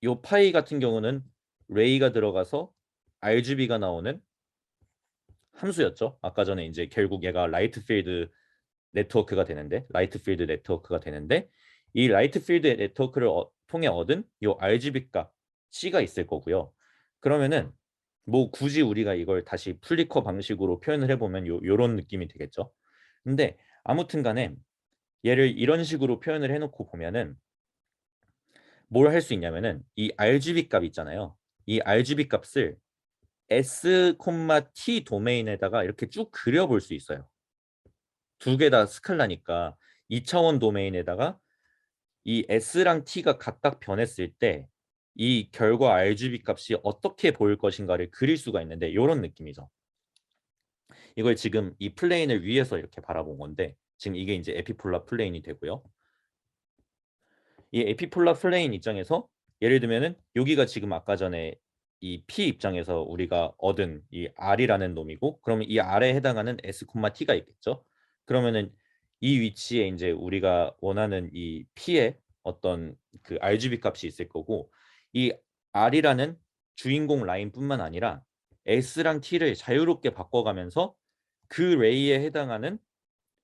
S1: 요 파이 같은 경우는 레이가 들어가서 RGB가 나오는 함수였죠. 아까 전에 이제 결국 얘가 라이트 필드 네트워크가 되는데 이 라이트 필드 네트워크를 통해 얻은 요 RGB 값 C가 있을 거고요. 그러면은 뭐 굳이 우리가 이걸 다시 플리커 방식으로 표현을 해보면 요런 느낌이 되겠죠. 근데 아무튼 간에 얘를 이런 식으로 표현을 해놓고 보면은 뭘 할 수 있냐면은 이 RGB 값 있잖아요. 이 RGB 값을 S, T 도메인에다가 이렇게 쭉 그려볼 수 있어요. 두 개 다 스칼라니까 2차원 도메인에다가 이 S랑 T가 각각 변했을 때 이 결과 RGB 값이 어떻게 보일 것인가를 그릴 수가 있는데 이런 느낌이죠. 이걸 지금 이 플레인을 위에서 이렇게 바라본 건데 지금 이게 이제 에피폴라 플레인이 되고요. 이 에피폴라 플레인 입장에서 예를 들면은 여기가 지금 아까 전에 이 P 입장에서 우리가 얻은 이 R이라는 놈이고 그러면 이 R에 해당하는 S, T가 있겠죠. 그러면은 이 위치에 이제 우리가 원하는 이 P의 어떤 그 RGB 값이 있을 거고 이 R이라는 주인공 라인뿐만 아니라 S랑 T를 자유롭게 바꿔가면서 그 레이에 해당하는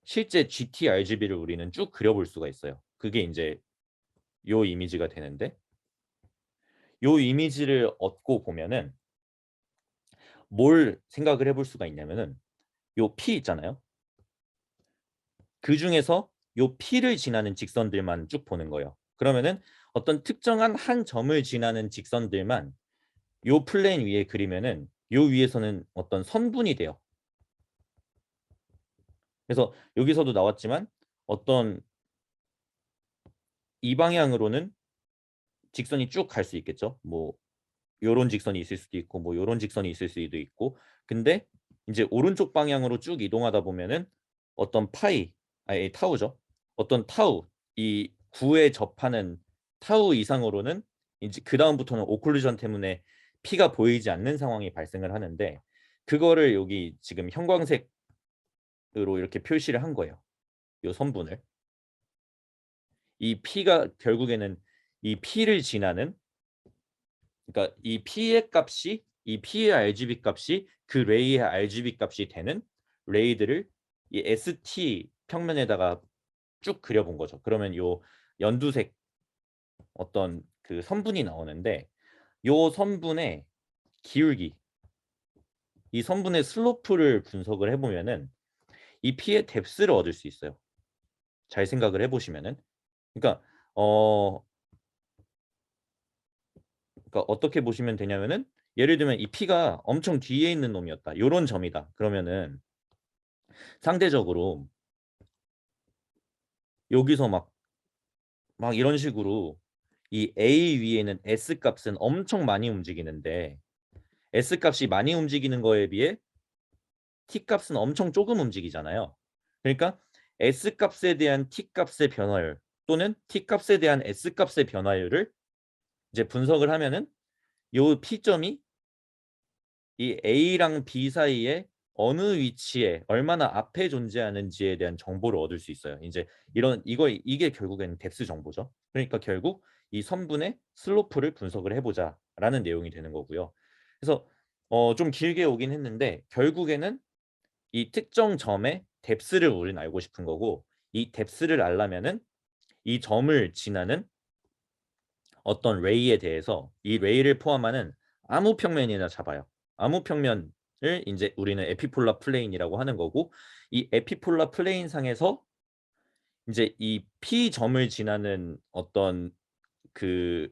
S1: 실제 GT RGB를 우리는 쭉 그려볼 수가 있어요. 그게 이제 요 이미지가 되는데 요 이미지를 얻고 보면은 뭘 생각을 해볼 수가 있냐면은 요 P 있잖아요. 그 중에서 요 P를 지나는 직선들만 쭉 보는 거예요. 그러면은 어떤 특정한 한 점을 지나는 직선들만 요 플레인 위에 그리면은 요 위에서는 어떤 선분이 돼요. 그래서 여기서도 나왔지만 어떤 이 방향으로는 직선이 쭉 갈 수 있겠죠. 뭐 요런 직선이 있을 수도 있고 뭐 요런 직선이 있을 수도 있고 근데 이제 오른쪽 방향으로 쭉 이동하다 보면은 어떤 파이 아니 타우죠. 어떤 타우 이 구에 접하는 타우 이상으로는 이제 그 다음부터는 오클루전 때문에 피가 보이지 않는 상황이 발생을 하는데 그거를 여기 지금 형광색으로 이렇게 표시를 한 거예요. 요 선분을 이 피가 결국에는 이 피를 지나는 그러니까 이 P의 값이 이 P의 RGB 값이 그 레이의 RGB 값이 되는 레이들을 이 ST 평면에다가 쭉 그려본 거죠. 그러면 요 연두색 어떤 그 선분이 나오는데 요 선분의 기울기 이 선분의 슬로프를 분석을 해보면은 이 P의 뎁스를 얻을 수 있어요. 잘 생각을 해보시면은 그러니까 그러니까 어떻게 보시면 되냐면은 예를 들면 이 P가 엄청 뒤에 있는 놈이었다. 요런 점이다. 그러면은 상대적으로 여기서 막 이런 식으로 이 A 위에는 S 값은 엄청 많이 움직이는데 S 값이 많이 움직이는 거에 비해 T 값은 엄청 조금 움직이잖아요. 그러니까 S 값에 대한 T 값의 변화율 또는 T 값에 대한 S 값의 변화율을 이제 분석을 하면은 요 P점이 이 A랑 B 사이에 어느 위치에 얼마나 앞에 존재하는지에 대한 정보를 얻을 수 있어요. 이제 이게 결국에는 뎁스 정보죠. 그러니까 결국 이 선분의 슬로프를 분석을 해보자라는 내용이 되는 거고요. 그래서 좀 길게 오긴 했는데 결국에는 이 특정 점의 뎁스를 우리는 알고 싶은 거고 이 뎁스를 알려면은 이 점을 지나는 어떤 레이에 대해서 이 레이를 포함하는 아무 평면이나 잡아요. 아무 평면을 이제 우리는 에피폴라 플레인이라고 하는 거고 이 에피폴라 플레인 상에서 이제 이 P 점을 지나는 어떤 그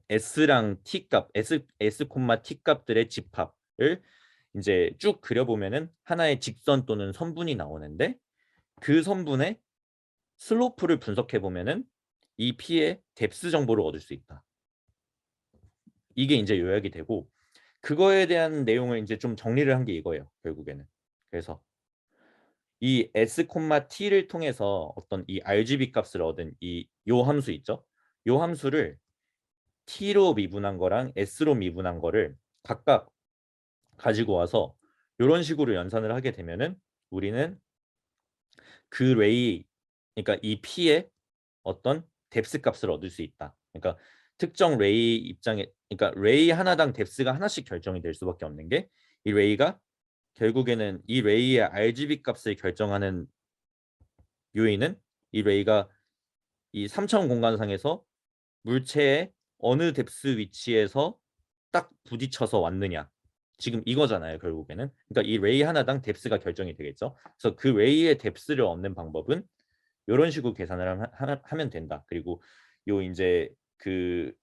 S1: S랑 T 값, S, T 값들의 집합을 이제 쭉 그려보면은 하나의 직선 또는 선분이 나오는데 그 선분의 슬로프를 분석해 보면은 이 P의 뎁스 정보를 얻을 수 있다. 이게 이제 요약이 되고 그거에 대한 내용을 이제 좀 정리를 한 게 이거예요. 결국에는. 그래서 이 S, T를 통해서 어떤 이 RGB 값을 얻은 이 요 함수 있죠? 요 함수를 T로 미분한 거랑 S로 미분한 거를 각각 가지고 와서 이런 식으로 연산을 하게 되면은 우리는 그 레이 그러니까 이 P의 어떤 뎁스 값을 얻을 수 있다. 그러니까 특정 레이 입장에 그러니까 레이 하나당 뎁스가 하나씩 결정이 될 수밖에 없는 게 이 레이가 결국에는 이 레이의 RGB 값을 결정하는 요인은 이 레이가 이 3차원 공간상에서 물체의 어느 뎁스 위치에서 딱 부딪혀서 왔느냐. 지금 이거잖아요, 결국에는. 그러니까 이 레이 하나당 뎁스가 결정이 되겠죠. 그래서 그 레이의 뎁스를 얻는 방법은 이런 식으로 계산을 하면 된다. 그리고 요 이제 그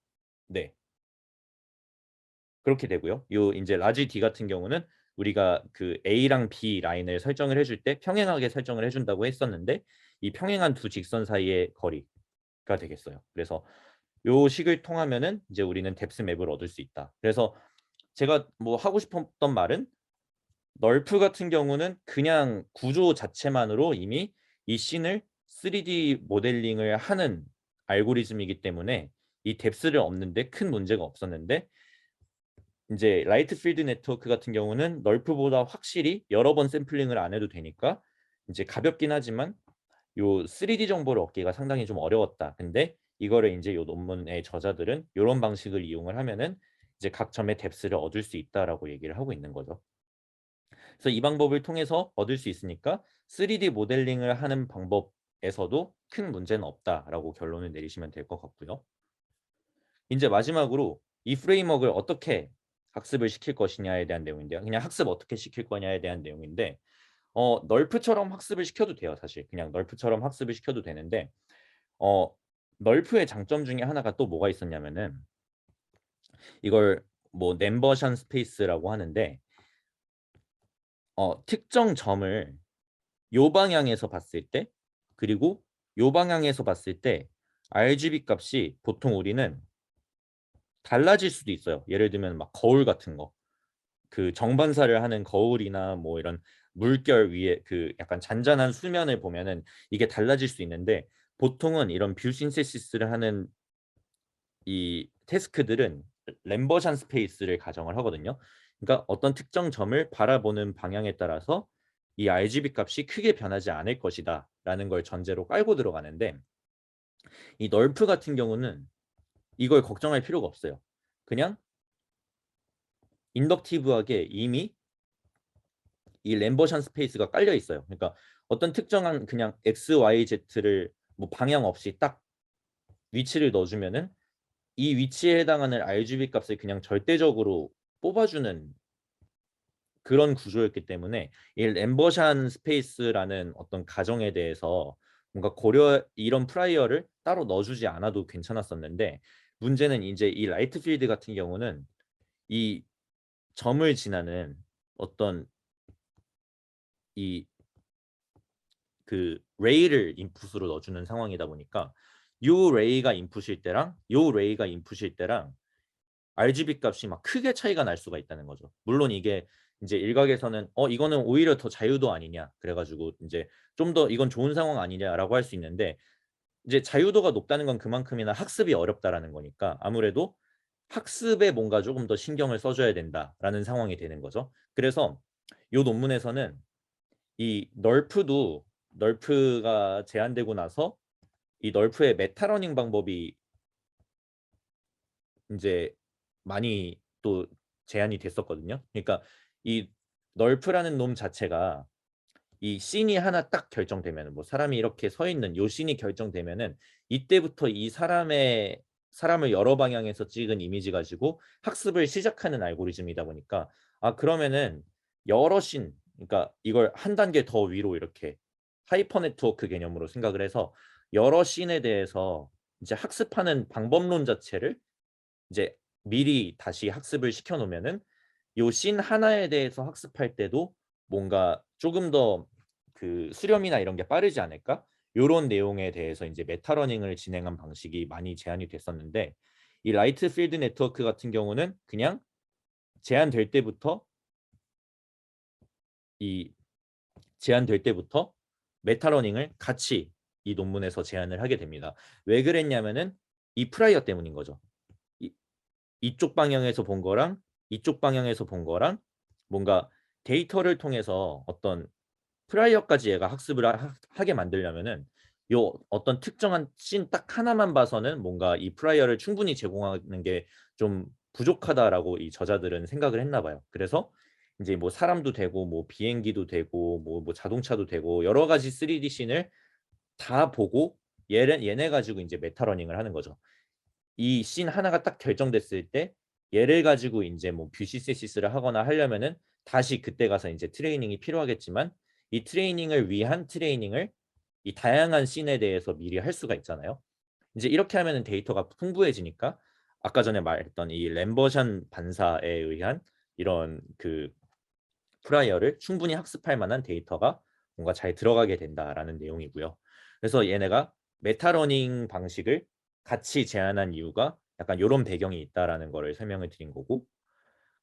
S1: 네. 그렇게 되고요. 요 이제 라지 D 같은 경우는 우리가 그 A랑 B 라인을 설정을 해줄 때 평행하게 설정을 해준다고 했었는데 이 평행한 두 직선 사이의 거리가 되겠어요. 그래서 요 식을 통하면은 이제 우리는 뎁스 맵을 얻을 수 있다. 그래서 제가 뭐 하고 싶었던 말은 널프 같은 경우는 그냥 구조 자체만으로 이미 이 씬을 3D 모델링을 하는 알고리즘이기 때문에 이 뎁스를 얻는데 큰 문제가 없었는데 이제 라이트 필드 네트워크 같은 경우는 널프보다 확실히 여러 번 샘플링을 안 해도 되니까 이제 가볍긴 하지만 요 3D 정보를 얻기가 상당히 좀 어려웠다. 근데 이거를 이제 요 논문의 저자들은 이런 방식을 이용을 하면은 이제 각 점의 뎁스를 얻을 수 있다라고 얘기를 하고 있는 거죠. 그래서 이 방법을 통해서 얻을 수 있으니까 3D 모델링을 하는 방법에서도 큰 문제는 없다라고 결론을 내리시면 될 것 같고요. 이제 마지막으로 이 프레임워크를 어떻게 학습을 시킬 것이냐에 대한 내용인데요. 그냥 학습 어떻게 시킬 거냐에 대한 내용인데 널프처럼 학습을 시켜도 돼요. 사실 그냥 널프처럼 학습을 시켜도 되는데 어, 널프의 장점 중에 하나가 또 뭐가 있었냐면은 이걸 뭐 nem버션 스페이스라고 하는데 특정 점을 요 방향에서 봤을 때 그리고 요 방향에서 봤을 때 RGB 값이 보통 우리는 달라질 수도 있어요. 예를 들면 막 거울 같은 거. 그 정반사를 하는 거울이나 뭐 이런 물결 위에 그 약간 잔잔한 수면을 보면은 이게 달라질 수 있는데 보통은 이런 뷰 신세시스를 하는 이 태스크들은 램버션 스페이스를 가정을 하거든요. 그러니까 어떤 특정 점을 바라보는 방향에 따라서 이 RGB 값이 크게 변하지 않을 것이다 라는 걸 전제로 깔고 들어가는데 이 널프 같은 경우는 이걸 걱정할 필요가 없어요. 그냥 인덕티브하게 이미 이 램버션 스페이스가 깔려 있어요. 그러니까 어떤 특정한 그냥 X, Y, Z를 뭐 방향 없이 딱 위치를 넣어주면은 이 위치에 해당하는 RGB 값을 그냥 절대적으로 뽑아주는 그런 구조였기 때문에 이 램버션 스페이스라는 어떤 가정에 대해서 뭔가 이런 프라이어를 따로 넣어주지 않아도 괜찮았었는데 문제는 이제 이 라이트 필드 같은 경우는 이 점을 지나는 어떤 이 그 레이를 인풋으로 넣어주는 상황이다 보니까 요 레이가 인풋일 때랑 요 레이가 인풋일 때랑 RGB 값이 막 크게 차이가 날 수가 있다는 거죠. 물론 이게 이제 일각에서는 이거는 오히려 더 자유도 아니냐 그래가지고 이제 좀 더 이건 좋은 상황 아니냐라고 할 수 있는데 이제 자유도가 높다는 건 그만큼이나 학습이 어렵다라는 거니까 아무래도 학습에 뭔가 조금 더 신경을 써줘야 된다라는 상황이 되는 거죠. 그래서 요 논문에서는 이 널프가 제한되고 나서 이 널프의 메타러닝 방법이 이제 많이 또 제한이 됐었거든요. 그러니까 이 널프라는 놈 자체가 이 씬이 하나 딱 결정되면은 뭐 사람이 이렇게 서 있는 요 씬이 결정되면은 이때부터 이 사람을 여러 방향에서 찍은 이미지 가지고 학습을 시작하는 알고리즘이다 보니까 그러면은 여러 씬 그러니까 이걸 한 단계 더 위로 이렇게 하이퍼 네트워크 개념으로 생각을 해서 여러 씬에 대해서 이제 학습하는 방법론 자체를 이제 미리 다시 학습을 시켜 놓으면은 요 씬 하나에 대해서 학습할 때도 뭔가 조금 더 그 수렴이나 이런 게 빠르지 않을까? 요런 내용에 대해서 이제 메타러닝을 진행한 방식이 많이 제한이 됐었는데 이 라이트 필드 네트워크 같은 경우는 그냥 제한될 때부터 이 제한될 때부터 메타러닝을 같이 이 논문에서 제안을 하게 됩니다. 왜 그랬냐면은 이 프라이어 때문인 거죠. 이, 이쪽 방향에서 본 거랑 이쪽 방향에서 본 거랑 뭔가 데이터를 통해서 어떤 프라이어까지 얘가 학습을 하게 만들려면은 요 어떤 특정한 씬 딱 하나만 봐서는 뭔가 이 프라이어를 충분히 제공하는 게 좀 부족하다라고 이 저자들은 생각을 했나 봐요. 그래서 이제 뭐 사람도 되고 뭐 비행기도 되고 뭐 자동차도 되고 여러 가지 3D 씬을 다 보고 얘네 가지고 이제 메타러닝을 하는 거죠. 이 씬 하나가 딱 결정됐을 때 얘를 가지고 이제 뭐 뷰시세시스를 하거나 하려면은 다시 그때 가서 이제 트레이닝이 필요하겠지만 이 트레이닝을 위한 트레이닝을 이 다양한 씬에 대해서 미리 할 수가 있잖아요. 이제 이렇게 하면은 데이터가 풍부해지니까 아까 전에 말했던 이 램버션 반사에 의한 이런 그 프라이어를 충분히 학습할 만한 데이터가 뭔가 잘 들어가게 된다라는 내용이고요. 그래서 얘네가 메타러닝 방식을 같이 제안한 이유가 약간 이런 배경이 있다라는 거를 설명을 드린 거고,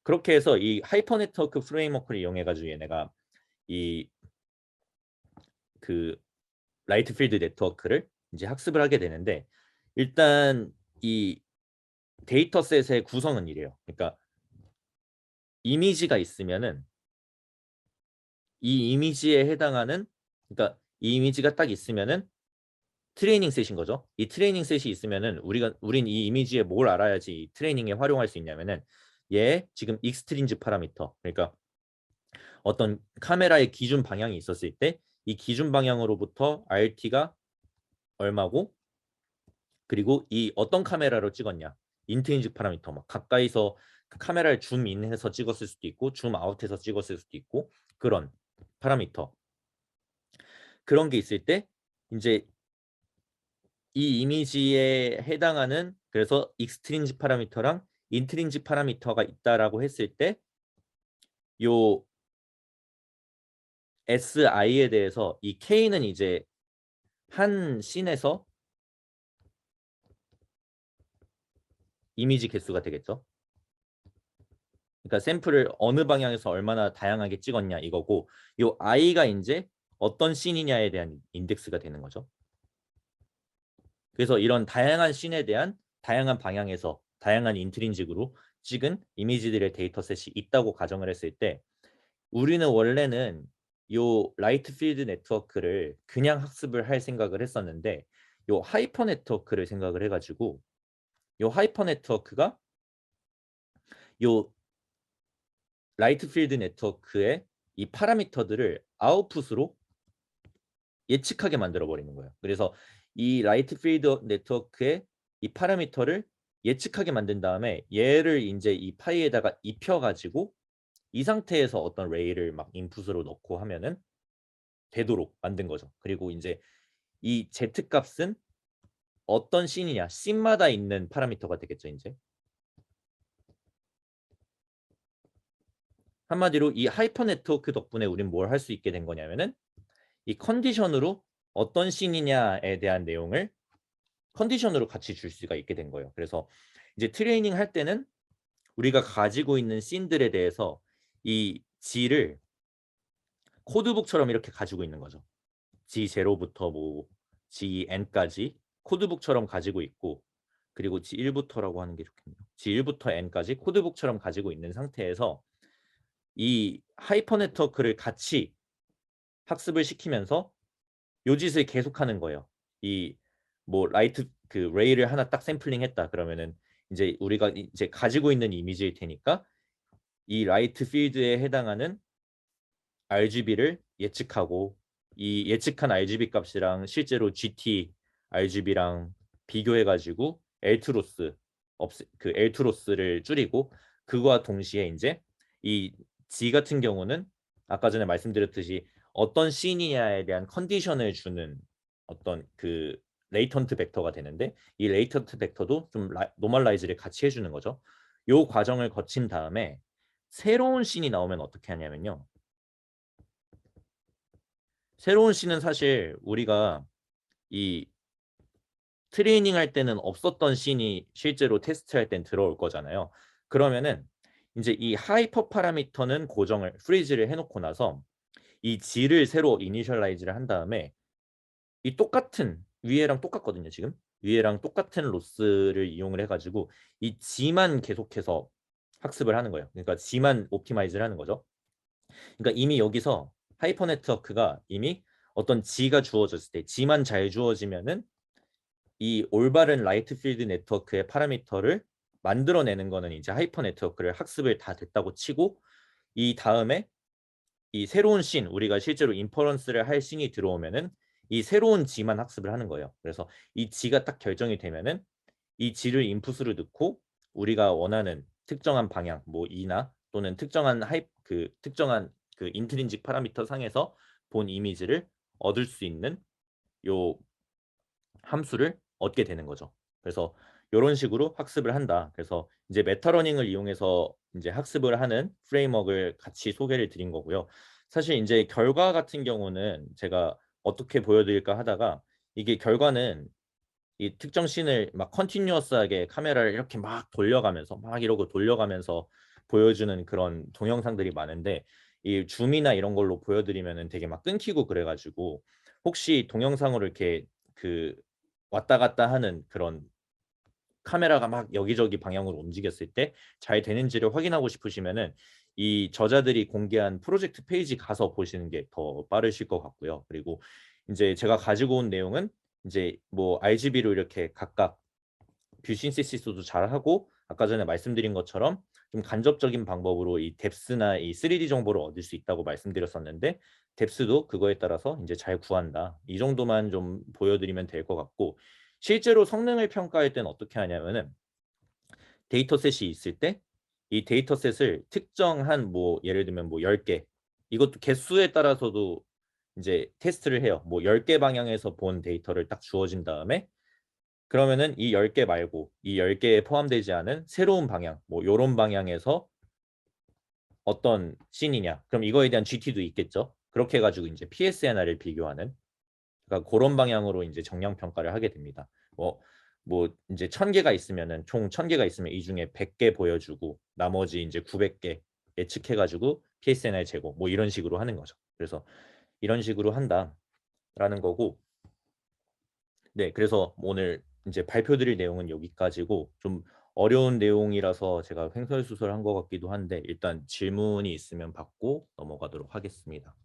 S1: 그렇게 해서 이 하이퍼 네트워크 프레임워크를 이용해 가지고 얘네가 이 그 라이트 필드 네트워크를 이제 학습을 하게 되는데, 일단 이 데이터셋의 구성은 이래요. 그러니까 이미지가 있으면은 이 이미지에 해당하는, 그러니까 이 이미지가 딱 있으면은 트레이닝 셋인 거죠. 이 트레이닝 셋이 있으면은 우린 이 이미지에 뭘 알아야지 이 트레이닝에 활용할 수 있냐면은, 얘 지금 익스트린즈 파라미터, 그러니까 어떤 카메라의 기준 방향이 있었을 때 이 기준 방향으로부터 RT가 얼마고, 그리고 이 어떤 카메라로 찍었냐, 인트린직 파라미터, 막 가까이서 그 카메라를 줌인해서 찍었을 수도 있고 줌아웃해서 찍었을 수도 있고 그런 파라미터, 그런 게 있을 때 이제 이 이미지에 해당하는, 그래서 익스트린직 파라미터랑 인트린직 파라미터가 있다라고 했을 때 요 SI에 대해서 이 K는 이제 한 씬에서 이미지 개수가 되겠죠. 그러니까 샘플을 어느 방향에서 얼마나 다양하게 찍었냐 이거고, 요 I가 이제 어떤 씬이냐에 대한 인덱스가 되는 거죠. 그래서 이런 다양한 씬에 대한 다양한 방향에서 다양한 인트린직으로 찍은 이미지들의 데이터셋이 있다고 가정을 했을 때, 우리는 원래는 요 라이트 필드 네트워크를 그냥 학습을 할 생각을 했었는데 요 하이퍼 네트워크를 생각을 해가지고, 요 하이퍼 네트워크가 요 라이트 필드 네트워크의 이 파라미터들을 아웃풋으로 예측하게 만들어 버리는 거예요. 그래서 이 라이트 필드 네트워크의 이 파라미터를 예측하게 만든 다음에 얘를 이제 이 파이에다가 입혀 가지고 이 상태에서 어떤 레이를 막 인풋으로 넣고 하면은 되도록 만든 거죠. 그리고 이제 이 Z 값은 어떤 씬이냐, 씬마다 있는 파라미터가 되겠죠, 이제. 한마디로 이 하이퍼 네트워크 덕분에 우린 뭘 할 수 있게 된 거냐면은 이 컨디션으로 어떤 씬이냐에 대한 내용을 컨디션으로 같이 줄 수가 있게 된 거예요. 그래서 이제 트레이닝 할 때는 우리가 가지고 있는 씬들에 대해서 이 G를 코드북처럼 이렇게 가지고 있는 거죠. G0부터 뭐 Gn까지 코드북처럼 가지고 있고, 그리고 G1부터라고 하는 게 좋겠네요. G1부터 N까지 코드북처럼 가지고 있는 상태에서 이 하이퍼 네트워크를 같이 학습을 시키면서 요 짓을 계속하는 거예요. 이 뭐 라이트 그 레이를 하나 딱 샘플링 했다 그러면은 이제 우리가 이제 가지고 있는 이미지일 테니까 이 라이트 필드에 해당하는 RGB를 예측하고, 이 예측한 RGB 값이랑 실제로 GT RGB랑 비교해 가지고 엘트로스 그 엘트로스를 줄이고, 그거와 동시에 이제 이 G 같은 경우는 아까 전에 말씀드렸듯이 어떤 씬이냐에 대한 컨디션을 주는 어떤 그 레이턴트 벡터가 되는데, 이 레이턴트 벡터도 좀 노멀라이즈를 같이 해주는 거죠. 요 과정을 거친 다음에 새로운 씬이 나오면 어떻게 하냐면요, 새로운 씬은 사실 우리가 이 트레이닝 할 때는 없었던 씬이 실제로 테스트할 땐 들어올 거잖아요. 그러면은 이제 이 하이퍼 파라미터는 고정을 프리즈를 해놓고 나서 이 G를 새로 이니셜라이즈를 한 다음에 이 똑같은 위에랑 똑같거든요. 지금 위에랑 똑같은 로스를 이용을 해가지고 이 G만 계속해서 학습을 하는 거예요. 그러니까 G만 옵티마이즈를 하는 거죠. 그러니까 이미 여기서 하이퍼 네트워크가 이미 어떤 G가 주어졌을 때 G만 잘 주어지면은 이 올바른 라이트 필드 네트워크의 파라미터를 만들어내는 거는 이제 하이퍼 네트워크를 학습을 다 됐다고 치고 이 다음에 이 새로운 씬 우리가 실제로 인퍼런스를 할 씬이 들어오면은 이 새로운 G만 학습을 하는 거예요. 그래서 이 G가 딱 결정이 되면은 이 G를 인풋으로 넣고 우리가 원하는 특정한 방향 뭐 E나 또는 특정한 그 인트린직 파라미터 상에서 본 이미지를 얻을 수 있는 요 함수를 얻게 되는 거죠. 그래서 요런 식으로 학습을 한다. 그래서 이제 메타러닝을 이용해서 이제 학습을 하는 프레임워크를 같이 소개를 드린 거고요. 사실 이제 결과 같은 경우는 제가 어떻게 보여드릴까 하다가 이게 결과는 이 특정 씬을 막 컨티뉴어스하게 카메라를 이렇게 막 돌려가면서 막 이러고 돌려가면서 보여주는 그런 동영상들이 많은데 이 줌이나 이런 걸로 보여드리면은 되게 막 끊기고 그래가지고 혹시 동영상으로 이렇게 그 왔다 갔다 하는 그런 카메라가 막 여기저기 방향으로 움직였을 때 잘 되는지를 확인하고 싶으시면은 이 저자들이 공개한 프로젝트 페이지 가서 보시는 게 더 빠르실 것 같고요. 그리고 이제 제가 가지고 온 내용은 이제 뭐 RGB로 이렇게 각각 뷰 신시시스도 잘하고 아까 전에 말씀드린 것처럼 좀 간접적인 방법으로 이 뎁스나 이 3D 정보를 얻을 수 있다고 말씀드렸었는데 뎁스도 그거에 따라서 이제 잘 구한다. 이 정도만 좀 보여드리면 될 것 같고 실제로 성능을 평가할 때는 어떻게 하냐면은 데이터셋이 있을 때 이 데이터셋을 특정한 뭐 예를 들면 뭐 10개 이것도 개수에 따라서도 이제 테스트를 해요. 뭐 10개 방향에서 본 데이터를 딱 주어진 다음에 그러면은 이 10개 말고 이 10개에 포함되지 않은 새로운 방향 뭐 요런 방향에서 어떤 씬이냐. 그럼 이거에 대한 GT도 있겠죠. 그렇게 해 가지고 이제 PSNR을 비교하는 그러니까 고런 방향으로 이제 정량 평가를 하게 됩니다. 뭐 이제 1000개가 있으면은 총 1000개가 있으면 이 중에 100개 보여주고 나머지 이제 900개 예측해 가지고 PSNR 제고 뭐 이런 식으로 하는 거죠. 그래서 이런 식으로 한다라는 거고 네, 그래서 오늘 이제 발표드릴 내용은 여기까지고 좀 어려운 내용이라서 제가 횡설수설한 것 같기도 한데 일단 질문이 있으면 받고 넘어가도록 하겠습니다.